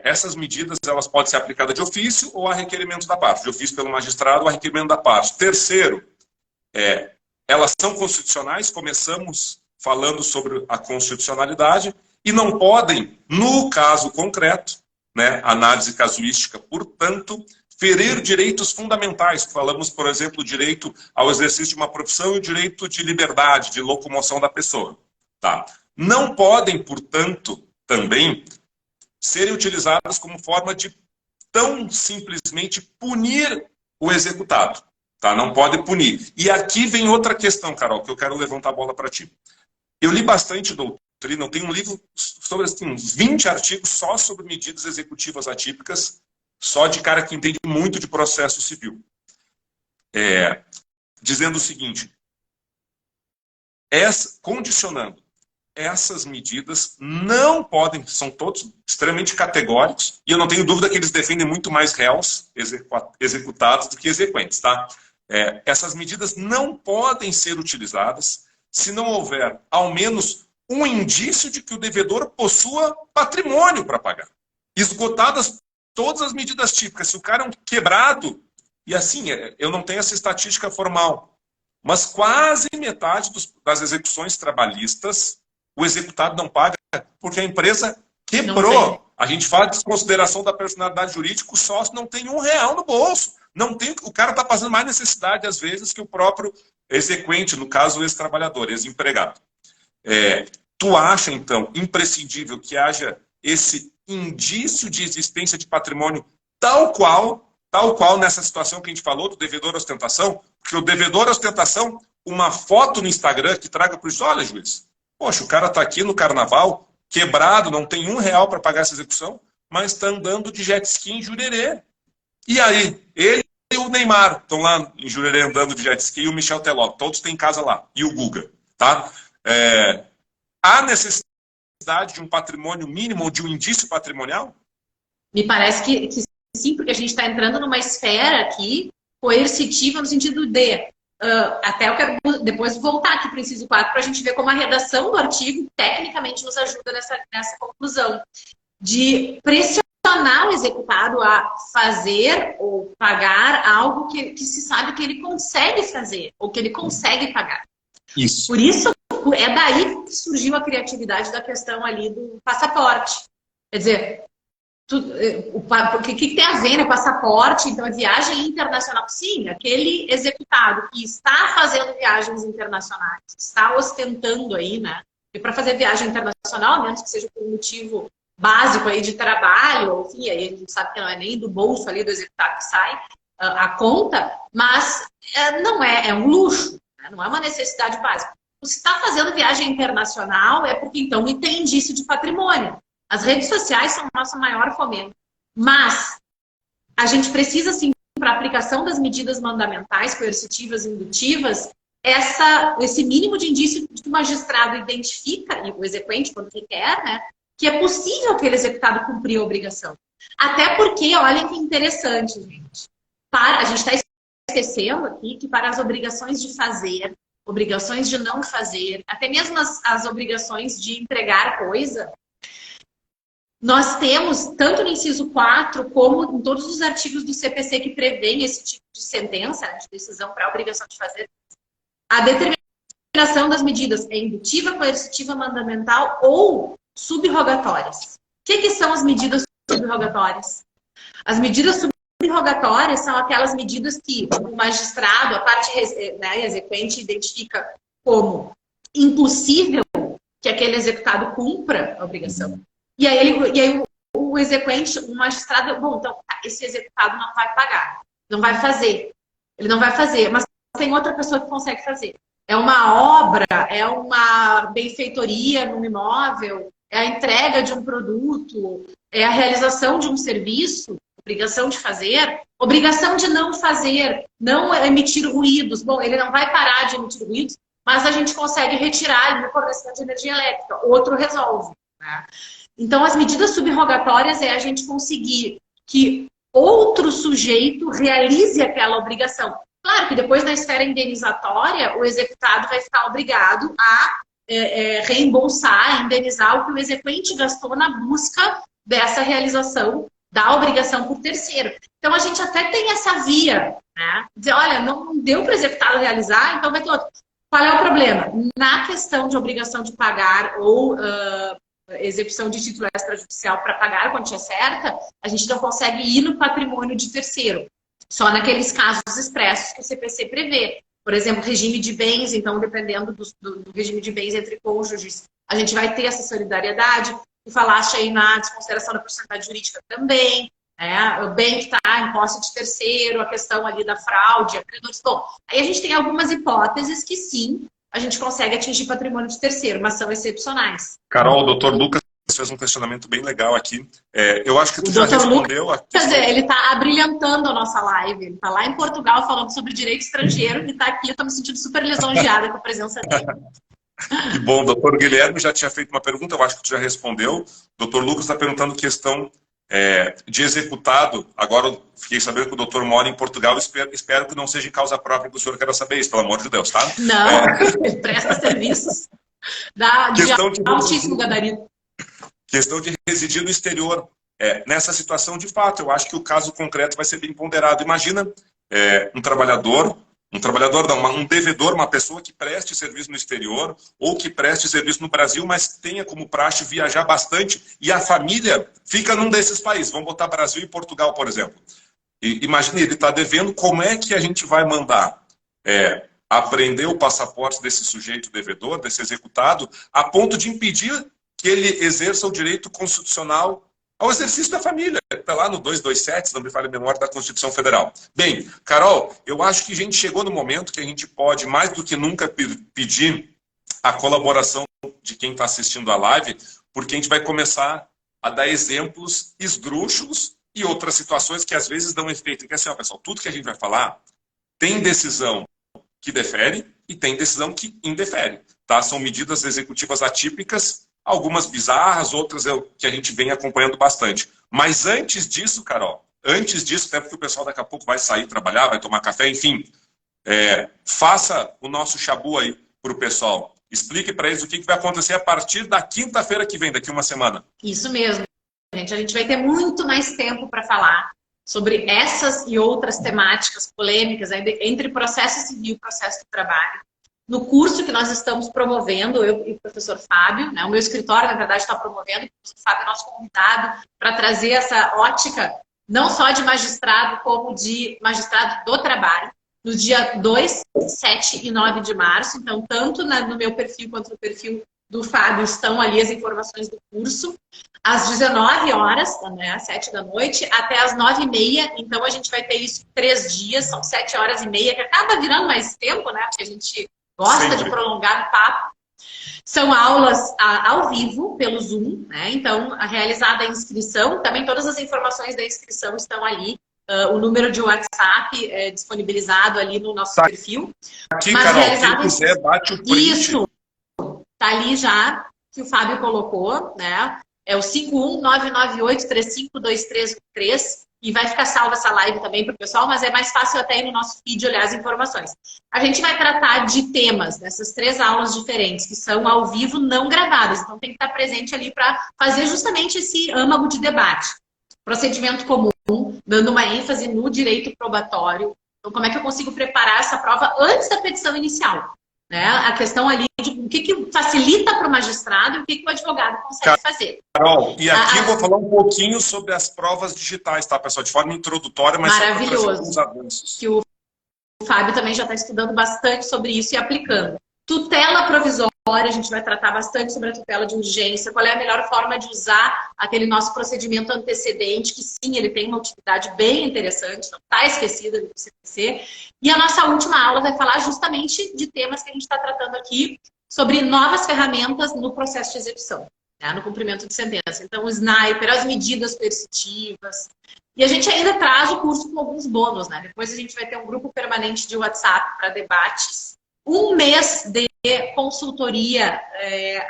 essas medidas elas podem ser aplicadas de ofício ou a requerimento da parte. De ofício pelo magistrado ou a requerimento da parte. Terceiro, elas são constitucionais, começamos falando sobre a constitucionalidade, e não podem, no caso concreto, né, análise casuística, portanto, ferir direitos fundamentais. Falamos, por exemplo, o direito ao exercício de uma profissão e o direito de liberdade, de locomoção da pessoa. Tá? Não podem, portanto, também serem utilizadas como forma de tão simplesmente punir o executado. Tá? Não pode punir. E aqui vem outra questão, Carol, que eu quero levantar a bola para ti. Eu li bastante doutrina, eu tenho um livro sobre assim, uns 20 artigos só sobre medidas executivas atípicas, só de cara que entende muito de processo civil. Dizendo o seguinte, condicionando, essas medidas não podem, são todos extremamente categóricos, e eu não tenho dúvida que eles defendem muito mais réus executados do que exequentes. Tá? Essas medidas não podem ser utilizadas se não houver, ao menos, um indício de que o devedor possua patrimônio para pagar. Esgotadas todas as medidas típicas. Se o cara é um quebrado, e assim, eu não tenho essa estatística formal, mas quase metade das execuções trabalhistas, o executado não paga porque a empresa quebrou. A gente fala de desconsideração da personalidade jurídica, o sócio não tem R$1 no bolso. Não tem, o cara está fazendo mais necessidade, às vezes, que o próprio exequente, no caso, o ex-trabalhador, ex-empregado. Tu acha, então, imprescindível que haja esse indício de existência de patrimônio tal qual nessa situação que a gente falou do devedor ostentação? Porque o devedor ostentação, uma foto no Instagram que traga para o juiz, olha, juiz, poxa, o cara está aqui no carnaval, quebrado, não tem R$1 para pagar essa execução, mas está andando de jet ski em Jurerê. E aí, ele e o Neymar estão lá em Jurerê andando de jet ski, e o Michel Teló, todos têm casa lá, e o Guga. Tá? Há necessidade de um patrimônio mínimo ou de um indício patrimonial? Me parece que sim, porque a gente está entrando numa esfera aqui coercitiva no sentido de... até eu quero depois voltar aqui para o inciso 4 para a gente ver como a redação do artigo tecnicamente nos ajuda nessa conclusão. De pressionar o executado a fazer ou pagar algo que se sabe que ele consegue fazer ou que ele consegue pagar. Isso. Por isso, é daí que surgiu a criatividade da questão ali do passaporte. Quer dizer, o que tem a ver, né? Passaporte, então é viagem internacional. Sim, aquele executado que está fazendo viagens internacionais, está ostentando aí, né? E para fazer viagem internacional, a menos que seja por um motivo básico aí de trabalho, enfim, aí a gente sabe que não é nem do bolso ali do executado que sai a conta, mas não é um luxo, né? Não é uma necessidade básica. Se está fazendo viagem internacional é porque então tem indício de patrimônio. As redes sociais são o nosso maior fomento. Mas a gente precisa, sim, para a aplicação das medidas mandamentais, coercitivas, indutivas, esse mínimo de indício que o magistrado identifica, e o exequente, quando requer, né, que é possível aquele executado cumprir a obrigação. Até porque, olha que interessante, gente. A gente está esquecendo aqui que para as obrigações de fazer, obrigações de não fazer, até mesmo as obrigações de entregar coisa, nós temos, tanto no inciso 4, como em todos os artigos do CPC que prevêem esse tipo de sentença, de decisão para a obrigação de fazer, a determinação das medidas é indutiva, coercitiva, mandamental ou subrogatórias. O que são as medidas subrogatórias? As medidas subrogatórias são aquelas medidas que o magistrado, a parte exequente, identifica como impossível que aquele executado cumpra a obrigação. E aí o exequente, o magistrado, bom, então esse executado não vai pagar, não vai fazer. Ele não vai fazer, mas tem outra pessoa que consegue fazer. É uma obra, é uma benfeitoria num imóvel, é a entrega de um produto, é a realização de um serviço, obrigação de fazer, obrigação de não fazer, não emitir ruídos. Bom, ele não vai parar de emitir ruídos, mas a gente consegue retirar ali o fornecimento de energia elétrica. Outro resolve, né? Então, as medidas subrogatórias é a gente conseguir que outro sujeito realize aquela obrigação. Claro que depois, na esfera indenizatória, o executado vai ficar obrigado a reembolsar, indenizar o que o exequente gastou na busca dessa realização da obrigação por terceiro. Então, a gente até tem essa via, né? Dizer, olha, não deu para o executado realizar, então vai ter outro. Qual é o problema? Na questão de obrigação de pagar ou execução de título extrajudicial para pagar a quantia certa, a gente não consegue ir no patrimônio de terceiro. Só naqueles casos expressos que o CPC prevê. Por exemplo, regime de bens, então, dependendo do regime de bens entre cônjuges, a gente vai ter essa solidariedade. Tu falaste aí na desconsideração da porcentagem jurídica também, né? O bem que está em posse de terceiro, a questão ali da fraude, acredores. Bom, aí a gente tem algumas hipóteses que sim, a gente consegue atingir patrimônio de terceiro, mas são excepcionais. Carol, o doutor Lucas fez um questionamento bem legal aqui. Eu acho que tu já respondeu. Quer dizer, ele está abrilhantando a nossa live. Ele está lá em Portugal falando sobre direito estrangeiro e está aqui. Eu estou me sentindo super lisonjeada com a presença dele. Que bom, o doutor Guilherme já tinha feito uma pergunta, eu acho que tu já respondeu. O doutor Lucas está perguntando questão de executado. Agora eu fiquei sabendo que o doutor mora em Portugal. Espero que não seja em causa própria que o senhor queira saber isso, pelo amor de Deus, tá? Não, ele presta serviços de altíssimo gabarito. Questão de residir no exterior. Nessa situação, de fato, eu acho que o caso concreto vai ser bem ponderado. Imagina um devedor, uma pessoa que preste serviço no exterior ou que preste serviço no Brasil, mas tenha como praxe viajar bastante e a família fica num desses países. Vamos botar Brasil e Portugal, por exemplo. Imagine, ele está devendo, como é que a gente vai mandar apreender o passaporte desse sujeito devedor, desse executado, a ponto de impedir que ele exerça o direito constitucional ao exercício da família. Está lá no 227, se não me falha a memória, da Constituição Federal. Bem, Carol, eu acho que a gente chegou no momento que a gente pode, mais do que nunca, pedir a colaboração de quem está assistindo a live, porque a gente vai começar a dar exemplos esdrúxulos e outras situações que às vezes dão efeito. Porque assim, ó, pessoal, tudo que a gente vai falar tem decisão que defere e tem decisão que indefere. Tá? São medidas executivas atípicas, algumas bizarras, outras que a gente vem acompanhando bastante. Mas antes disso, Carol, até porque o pessoal daqui a pouco vai sair trabalhar, vai tomar café, enfim, faça o nosso chabu aí para o pessoal. Explique para eles o que vai acontecer a partir da quinta-feira que vem, daqui uma semana. Isso mesmo, gente. A gente vai ter muito mais tempo para falar sobre essas e outras temáticas polêmicas entre processo civil e processo do trabalho. No curso que nós estamos promovendo, eu e o professor Fábio, né, o meu escritório, na verdade, está promovendo, o professor Fábio é nosso convidado para trazer essa ótica, não só de magistrado, como de magistrado do trabalho, no dia 2, 7 e 9 de março. Então, tanto no meu perfil quanto no perfil do Fábio estão ali as informações do curso. Às 19 horas, né, às 7 da noite, até às 9h30. Então, a gente vai ter isso 3 dias, são 7 horas e meia, que acaba virando mais tempo, né, porque a gente gosta de prolongar o papo. São aulas ao vivo, pelo Zoom, né? Então, realizada a inscrição, também todas as informações da inscrição estão ali. O número de WhatsApp é disponibilizado ali no nosso perfil. Aqui, Carol, quem quiser, bate o print. Isso, tá ali já, que o Fábio colocou, né? É o 51998352313. E vai ficar salva essa live também para o pessoal, mas é mais fácil até ir no nosso feed olhar as informações. A gente vai tratar de temas nessas 3 aulas diferentes, que são ao vivo, não gravadas. Então tem que estar presente ali para fazer justamente esse âmago de debate. Procedimento comum, dando uma ênfase no direito probatório. Então, como é que eu consigo preparar essa prova antes da petição inicial? Né? A questão ali de o que facilita para o magistrado e o que o advogado consegue fazer. Carol, e aqui eu vou falar um pouquinho sobre as provas digitais, tá, pessoal? De forma introdutória, mas maravilhoso. Alguns avanços. Que o Fábio também já está estudando bastante sobre isso e aplicando. Tutela provisória, a gente vai tratar bastante sobre a tutela de urgência, qual é a melhor forma de usar aquele nosso procedimento antecedente, que sim, ele tem uma utilidade bem interessante, não está esquecida do CPC. E a nossa última aula vai falar justamente de temas que a gente está tratando aqui, sobre novas ferramentas no processo de execução. né, no cumprimento de sentença. Então, o sniper, as medidas coercitivas. E a gente ainda traz o curso com alguns bônus, né? Depois a gente vai ter um grupo permanente de WhatsApp para debates. Um mês de consultoria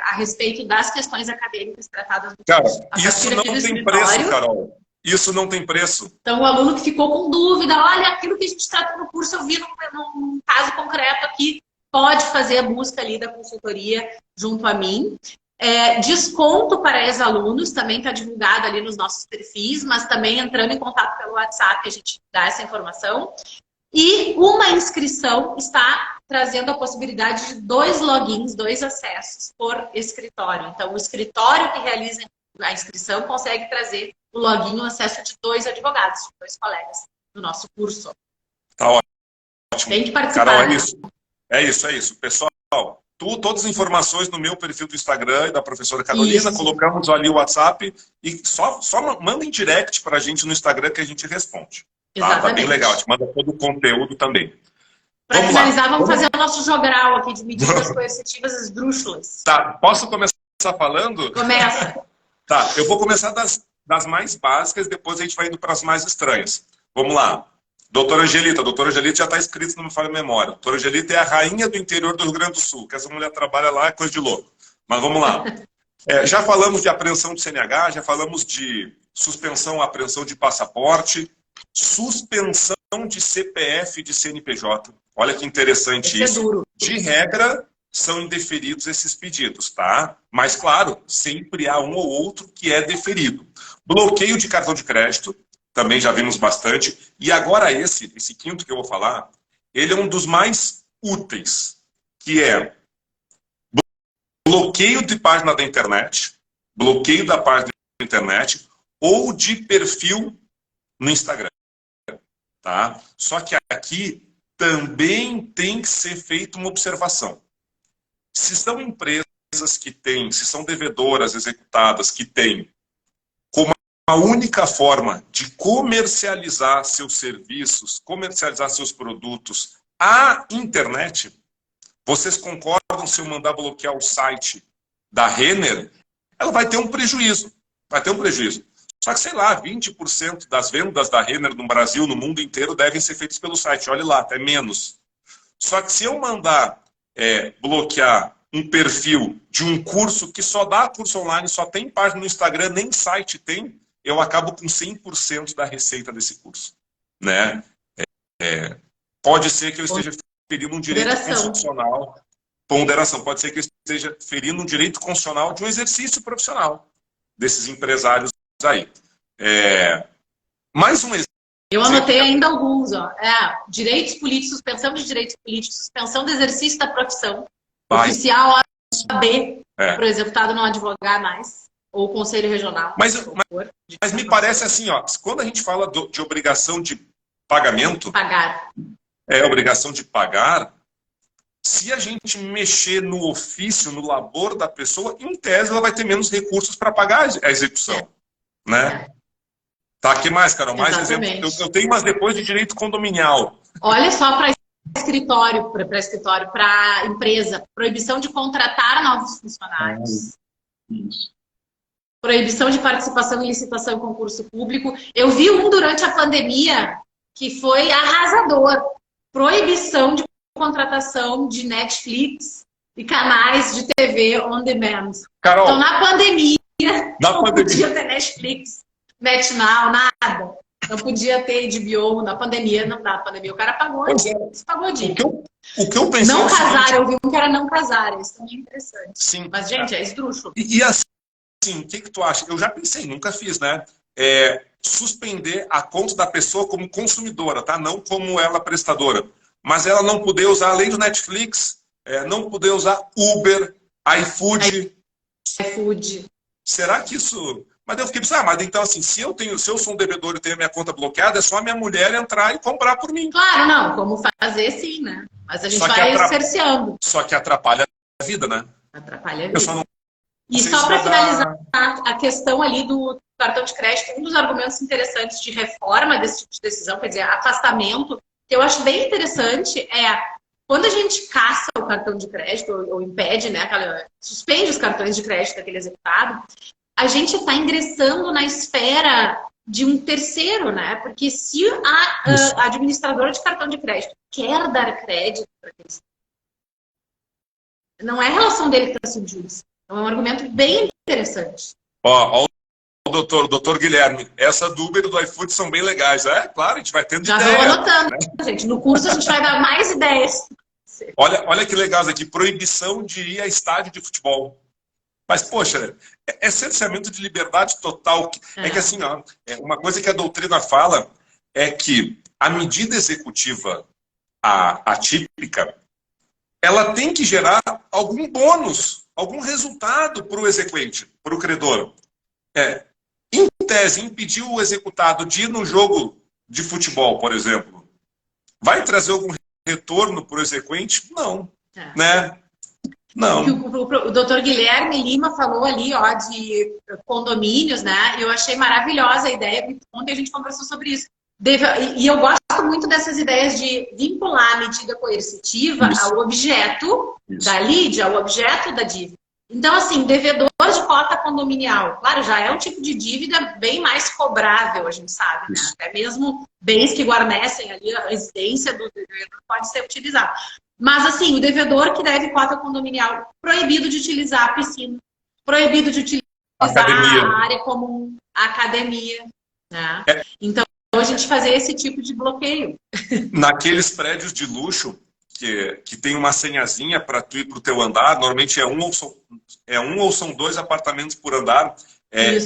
a respeito das questões acadêmicas tratadas no curso. Cara, isso não tem preço, Carol. Isso não tem preço. Então, o aluno que ficou com dúvida, olha, aquilo que a gente tratou no curso, eu vi num caso concreto aqui, pode fazer a busca ali da consultoria junto a mim. Desconto para ex-alunos, também está divulgado ali nos nossos perfis, mas também entrando em contato pelo WhatsApp, a gente dá essa informação. E uma inscrição está trazendo a possibilidade de 2 logins, 2 acessos por escritório. Então, o escritório que realiza a inscrição consegue trazer o login, o acesso de 2 advogados, de 2 colegas do nosso curso. Tá ótimo. Tem que participar. Carol, é isso. Pessoal, todas as informações no meu perfil do Instagram e da professora Carolina, colocamos ali o WhatsApp e só manda em direct para a gente no Instagram que a gente responde. Tá bem legal, a gente manda todo o conteúdo também. Para finalizar, vamos fazer o nosso jogral aqui de medidas coercitivas esdrúxulas. Tá, posso começar falando? Começa. Tá, eu vou começar das mais básicas, depois a gente vai indo para as mais estranhas. Vamos lá. Doutora Angelita já está escrito, não me falha a memória. Doutora Angelita é a rainha do interior do Rio Grande do Sul, que essa mulher trabalha lá, é coisa de louco. Mas vamos lá. Já falamos de apreensão de CNH, já falamos de suspensão, apreensão de passaporte, suspensão de CPF e de CNPJ. Olha que interessante isso. É duro. De regra, são indeferidos esses pedidos, tá? Mas, claro, sempre há um ou outro que é deferido. Bloqueio de cartão de crédito, também já vimos bastante. E agora esse quinto que eu vou falar, ele é um dos mais úteis, que é bloqueio de página da internet, bloqueio da página da internet ou de perfil no Instagram. Tá? Só que aqui também tem que ser feita uma observação. Se são empresas que têm, se são devedoras executadas que têm como a única forma de comercializar seus serviços, comercializar seus produtos à internet, vocês concordam se eu mandar bloquear o site da Renner? Ela vai ter um prejuízo. Vai ter um prejuízo. Só que, sei lá, 20% das vendas da Renner no Brasil, no mundo inteiro, devem ser feitas pelo site. Olha lá, até menos. Só que se eu mandar bloquear um perfil de um curso que só dá curso online, só tem página no Instagram, nem site tem, eu acabo com 100% da receita desse curso. Né? Pode ser que eu esteja ferindo um direito constitucional. Ponderação. Pode ser que eu esteja ferindo um direito constitucional de um exercício profissional desses empresários aí. Mais um exemplo. Eu anotei ainda alguns. Direitos políticos, suspensão de direitos políticos, suspensão do exercício da profissão, oficial AB, para o executado não advogar mais, ou o Conselho Regional. Mas me parece assim, quando a gente fala de obrigação de pagamento, obrigação de pagar, se a gente mexer no ofício, no labor da pessoa, em tese ela vai ter menos recursos para pagar a execução. Né? Tá, que mais, Carol? Mais exemplos. Eu tenho, mas depois de direito condominial. Olha só para escritório, para empresa, proibição de contratar novos funcionários. Isso. Proibição de participação em licitação e concurso público. Eu vi um durante a pandemia que foi arrasador. Proibição de contratação de Netflix e canais de TV on demand. Carol, então, na pandemia, não podia ter Netflix, NetNow, nada. Não podia ter HBO na pandemia, não dá. Na pandemia o cara pagou a dívida. O que eu pensei não casar, eu vi um que era não casar. Isso também é interessante. Sim. Mas, gente, é esdrúxulo. E assim, o que tu acha? Eu já pensei, nunca fiz, né? Suspender a conta da pessoa como consumidora, tá? Não como ela prestadora. Mas ela não poder usar, além do Netflix, não poder usar Uber, iFood. Será que isso... Mas eu fiquei pensando, mas então assim, se eu sou um devedor e tenho a minha conta bloqueada, é só a minha mulher entrar e comprar por mim. Claro, não. Como fazer, sim, né? Mas a gente vai cerceando. Só que atrapalha a vida, né? Atrapalha a vida. E só para finalizar a questão ali do cartão de crédito, um dos argumentos interessantes de reforma desse tipo de decisão, quer dizer, afastamento, que eu acho bem interessante quando a gente caça o cartão de crédito, ou impede, né, suspende os cartões de crédito daquele executado, a gente está ingressando na esfera de um terceiro, né? Porque se a administradora de cartão de crédito quer dar crédito para aquele, não é a relação dele que está subjúdice. Então é um argumento bem interessante. Ó, doutor Guilherme, essa do Uber e do iFood são bem legais, claro, a gente vai tendo já ideia. Já vou anotando, né? Gente. No curso a gente vai dar mais ideias. Olha que legal aqui, proibição de ir a estádio de futebol. Mas, poxa, é cerceamento de liberdade total. É que assim, ó, uma coisa que a doutrina fala é que a medida executiva atípica, ela tem que gerar algum bônus, algum resultado para o exequente, para o credor. Em tese, impedir o executado de ir no jogo de futebol, por exemplo, vai trazer algum retorno para o exequente? Não. Né? Não. O doutor Guilherme Lima falou ali, ó, de condomínios, né? Eu achei maravilhosa a ideia, porque ontem a gente conversou sobre isso. E eu gosto muito dessas ideias de vincular a medida coercitiva ao objeto da lide, ao objeto da dívida. Então, assim, devedor de cota condominial, claro, já é um tipo de dívida bem mais cobrável, a gente sabe, né? Até mesmo bens que guarnecem ali a residência do devedor pode ser utilizado. Mas, assim, o devedor que deve cota condominial, proibido de utilizar a piscina, proibido de utilizar a área comum, a academia, né? Então, a gente fazer esse tipo de bloqueio. Naqueles prédios de luxo, que tem uma senhazinha para tu ir para o teu andar, normalmente é um ou são 2 apartamentos por andar,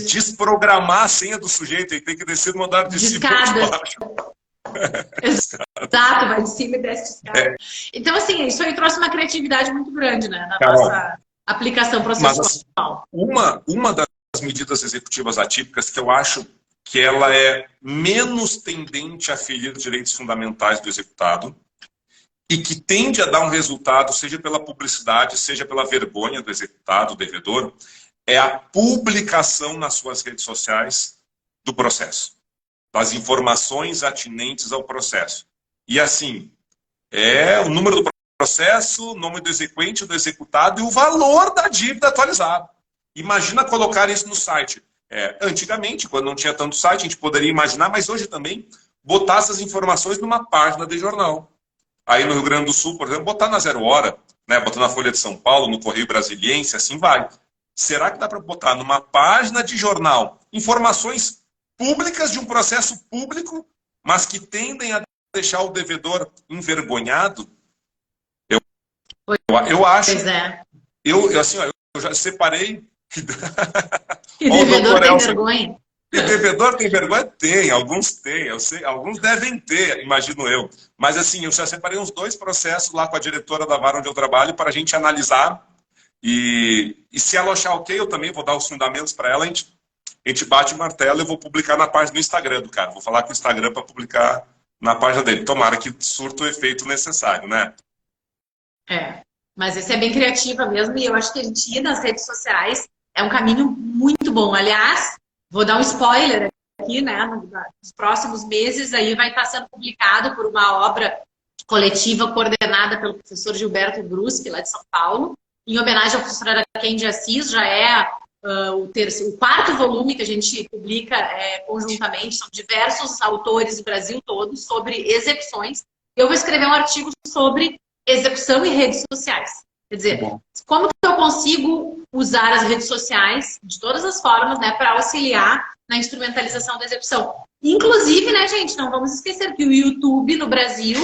desprogramar a senha do sujeito, ele tem que descer no andar de cima e de baixo. Exato, vai de cima e desce de escada. Então, assim, isso aí trouxe uma criatividade muito grande, né, na nossa aplicação processual. Mas, assim, uma das medidas executivas atípicas que eu acho que ela é menos tendente a ferir direitos fundamentais do executado e que tende a dar um resultado, seja pela publicidade, seja pela vergonha do executado, do devedor, é a publicação nas suas redes sociais do processo, das informações atinentes ao processo. E assim, o número do processo, o nome do exequente, do executado e o valor da dívida atualizado. Imagina colocar isso no site. Antigamente, quando não tinha tanto site, a gente poderia imaginar, mas hoje também, botar essas informações numa página de jornal. Aí no Rio Grande do Sul, por exemplo, botar na Zero Hora, né, botar na Folha de São Paulo, no Correio Brasiliense, assim vai. Será que dá para botar numa página de jornal informações públicas de um processo público, mas que tendem a deixar o devedor envergonhado? Eu acho. Pois é. Eu já separei. E devedor tem vergonha? E devedor tem vergonha? Tem, alguns têm, eu sei, alguns devem ter, imagino eu. Mas assim, eu já separei uns 2 processos lá com a diretora da vara onde eu trabalho para a gente analisar. E se ela achar ok, eu também vou dar os fundamentos para ela, a gente bate o martelo e eu vou publicar na página do Instagram do cara. Vou falar com o Instagram para publicar na página dele. Tomara que surta o efeito necessário, né? Mas esse é bem criativa mesmo, e eu acho que a gente ir nas redes sociais é um caminho muito bom. Aliás, vou dar um spoiler aqui, né? Nos próximos meses aí vai estar sendo publicado por uma obra coletiva coordenada pelo professor Gilberto Bruschi, lá de São Paulo, em homenagem ao professor Araquém de Assis. Já é o 4º volume que a gente publica conjuntamente. São diversos autores do Brasil todo sobre execuções. Eu vou escrever um artigo sobre execução e redes sociais. Quer dizer, como que eu consigo usar as redes sociais de todas as formas, né, para auxiliar na instrumentalização da execução. Inclusive, né, gente, não vamos esquecer que o YouTube no Brasil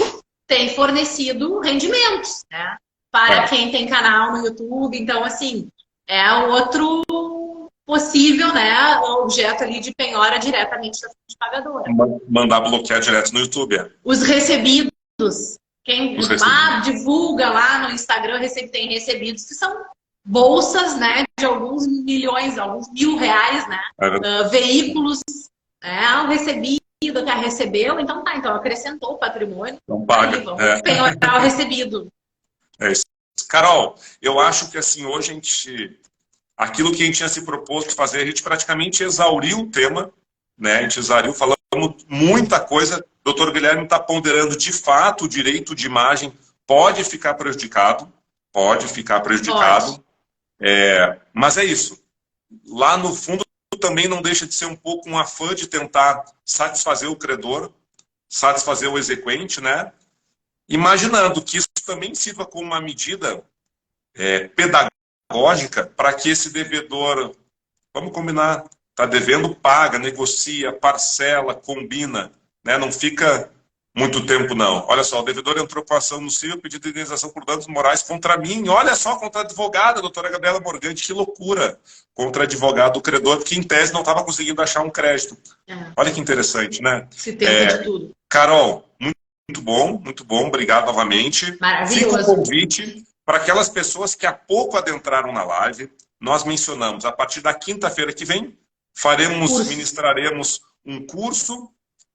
tem fornecido rendimentos, né, para quem tem canal no YouTube. Então, assim, é outro possível, né, objeto ali de penhora diretamente da fonte pagadora. Mandar bloquear direto no YouTube. Os recebidos. Quem divulga lá no Instagram tem recebidos que são bolsas, né, de alguns milhões, alguns R$1.000, né? Veículos, o recebido que a recebeu, então acrescentou o patrimônio. Não paga. Aí, vamos penhorar o recebido. É isso. Carol, eu acho que assim, hoje aquilo que a gente tinha se proposto de fazer, a gente praticamente exauriu o tema, né? A gente exauriu, falamos muita coisa. O doutor Guilherme está ponderando de fato o direito de imagem pode ficar prejudicado, mas é isso. Lá no fundo também não deixa de ser um pouco um afã de tentar satisfazer o credor, satisfazer o exequente, né? Imaginando que isso também sirva como uma medida pedagógica para que esse devedor, vamos combinar, está devendo, paga, negocia, parcela, combina, né? Não fica muito tempo, não. Olha só, o devedor entrou com a ação no CIO, pedido de indenização por danos morais contra mim. Olha só, contra a advogada, a doutora Gabriela Morgante, que loucura. Contra advogado do credor, que em tese não estava conseguindo achar um crédito. Olha que interessante, né? Se tenta de tudo. Carol, muito bom, obrigado novamente. Maravilhoso. Fica o convite para aquelas pessoas que há pouco adentraram na live. Nós mencionamos, a partir da quinta-feira que vem, ministraremos um curso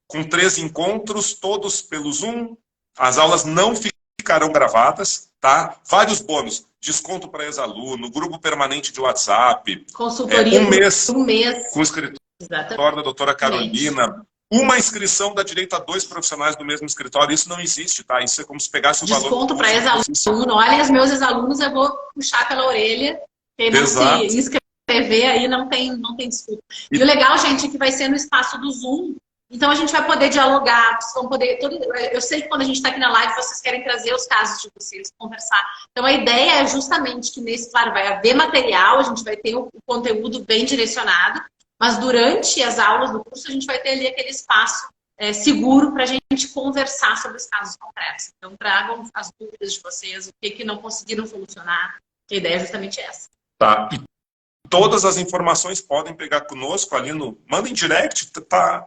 com 3 encontros, todos pelo Zoom. As aulas não ficarão gravadas, tá? Vários bônus. Desconto para ex-aluno, grupo permanente de WhatsApp. Consultoria um mês com o escritório da doutora Carolina. Uma inscrição dá direito a 2 profissionais do mesmo escritório. Isso não existe, tá? Isso é como se pegasse o valor... Desconto para ex-aluno. Olha, os meus ex-alunos eu vou puxar pela orelha. Quem não se inscrever aí não tem desculpa. E o legal, gente, é que vai ser no espaço do Zoom. Então a gente vai poder dialogar, vocês vão poder... Eu sei que quando a gente está aqui na live, vocês querem trazer os casos de vocês, conversar. Então a ideia é justamente que nesse, claro, vai haver material, a gente vai ter o conteúdo bem direcionado, mas durante as aulas do curso a gente vai ter ali aquele espaço seguro para a gente conversar sobre os casos concretos. Então tragam as dúvidas de vocês, o que não conseguiram solucionar. A ideia é justamente essa. Tá. Todas as informações podem pegar conosco ali no... Manda em direct, tá?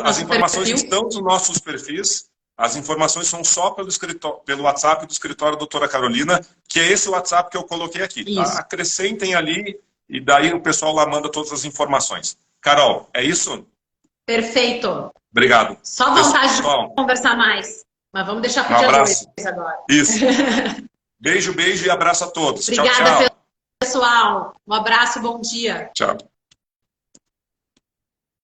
As informações estão nos nossos perfis. As informações são só pelo WhatsApp do escritório doutora Carolina, que é esse WhatsApp que eu coloquei aqui. Tá? Acrescentem ali e daí o pessoal lá manda todas as informações. Carol, é isso? Perfeito. Obrigado. Só vontade de conversar mais. Mas vamos deixar para o dia 2 agora. Isso. Beijo e abraço a todos. Obrigada, tchau, tchau. Pessoal, um abraço e bom dia. Tchau.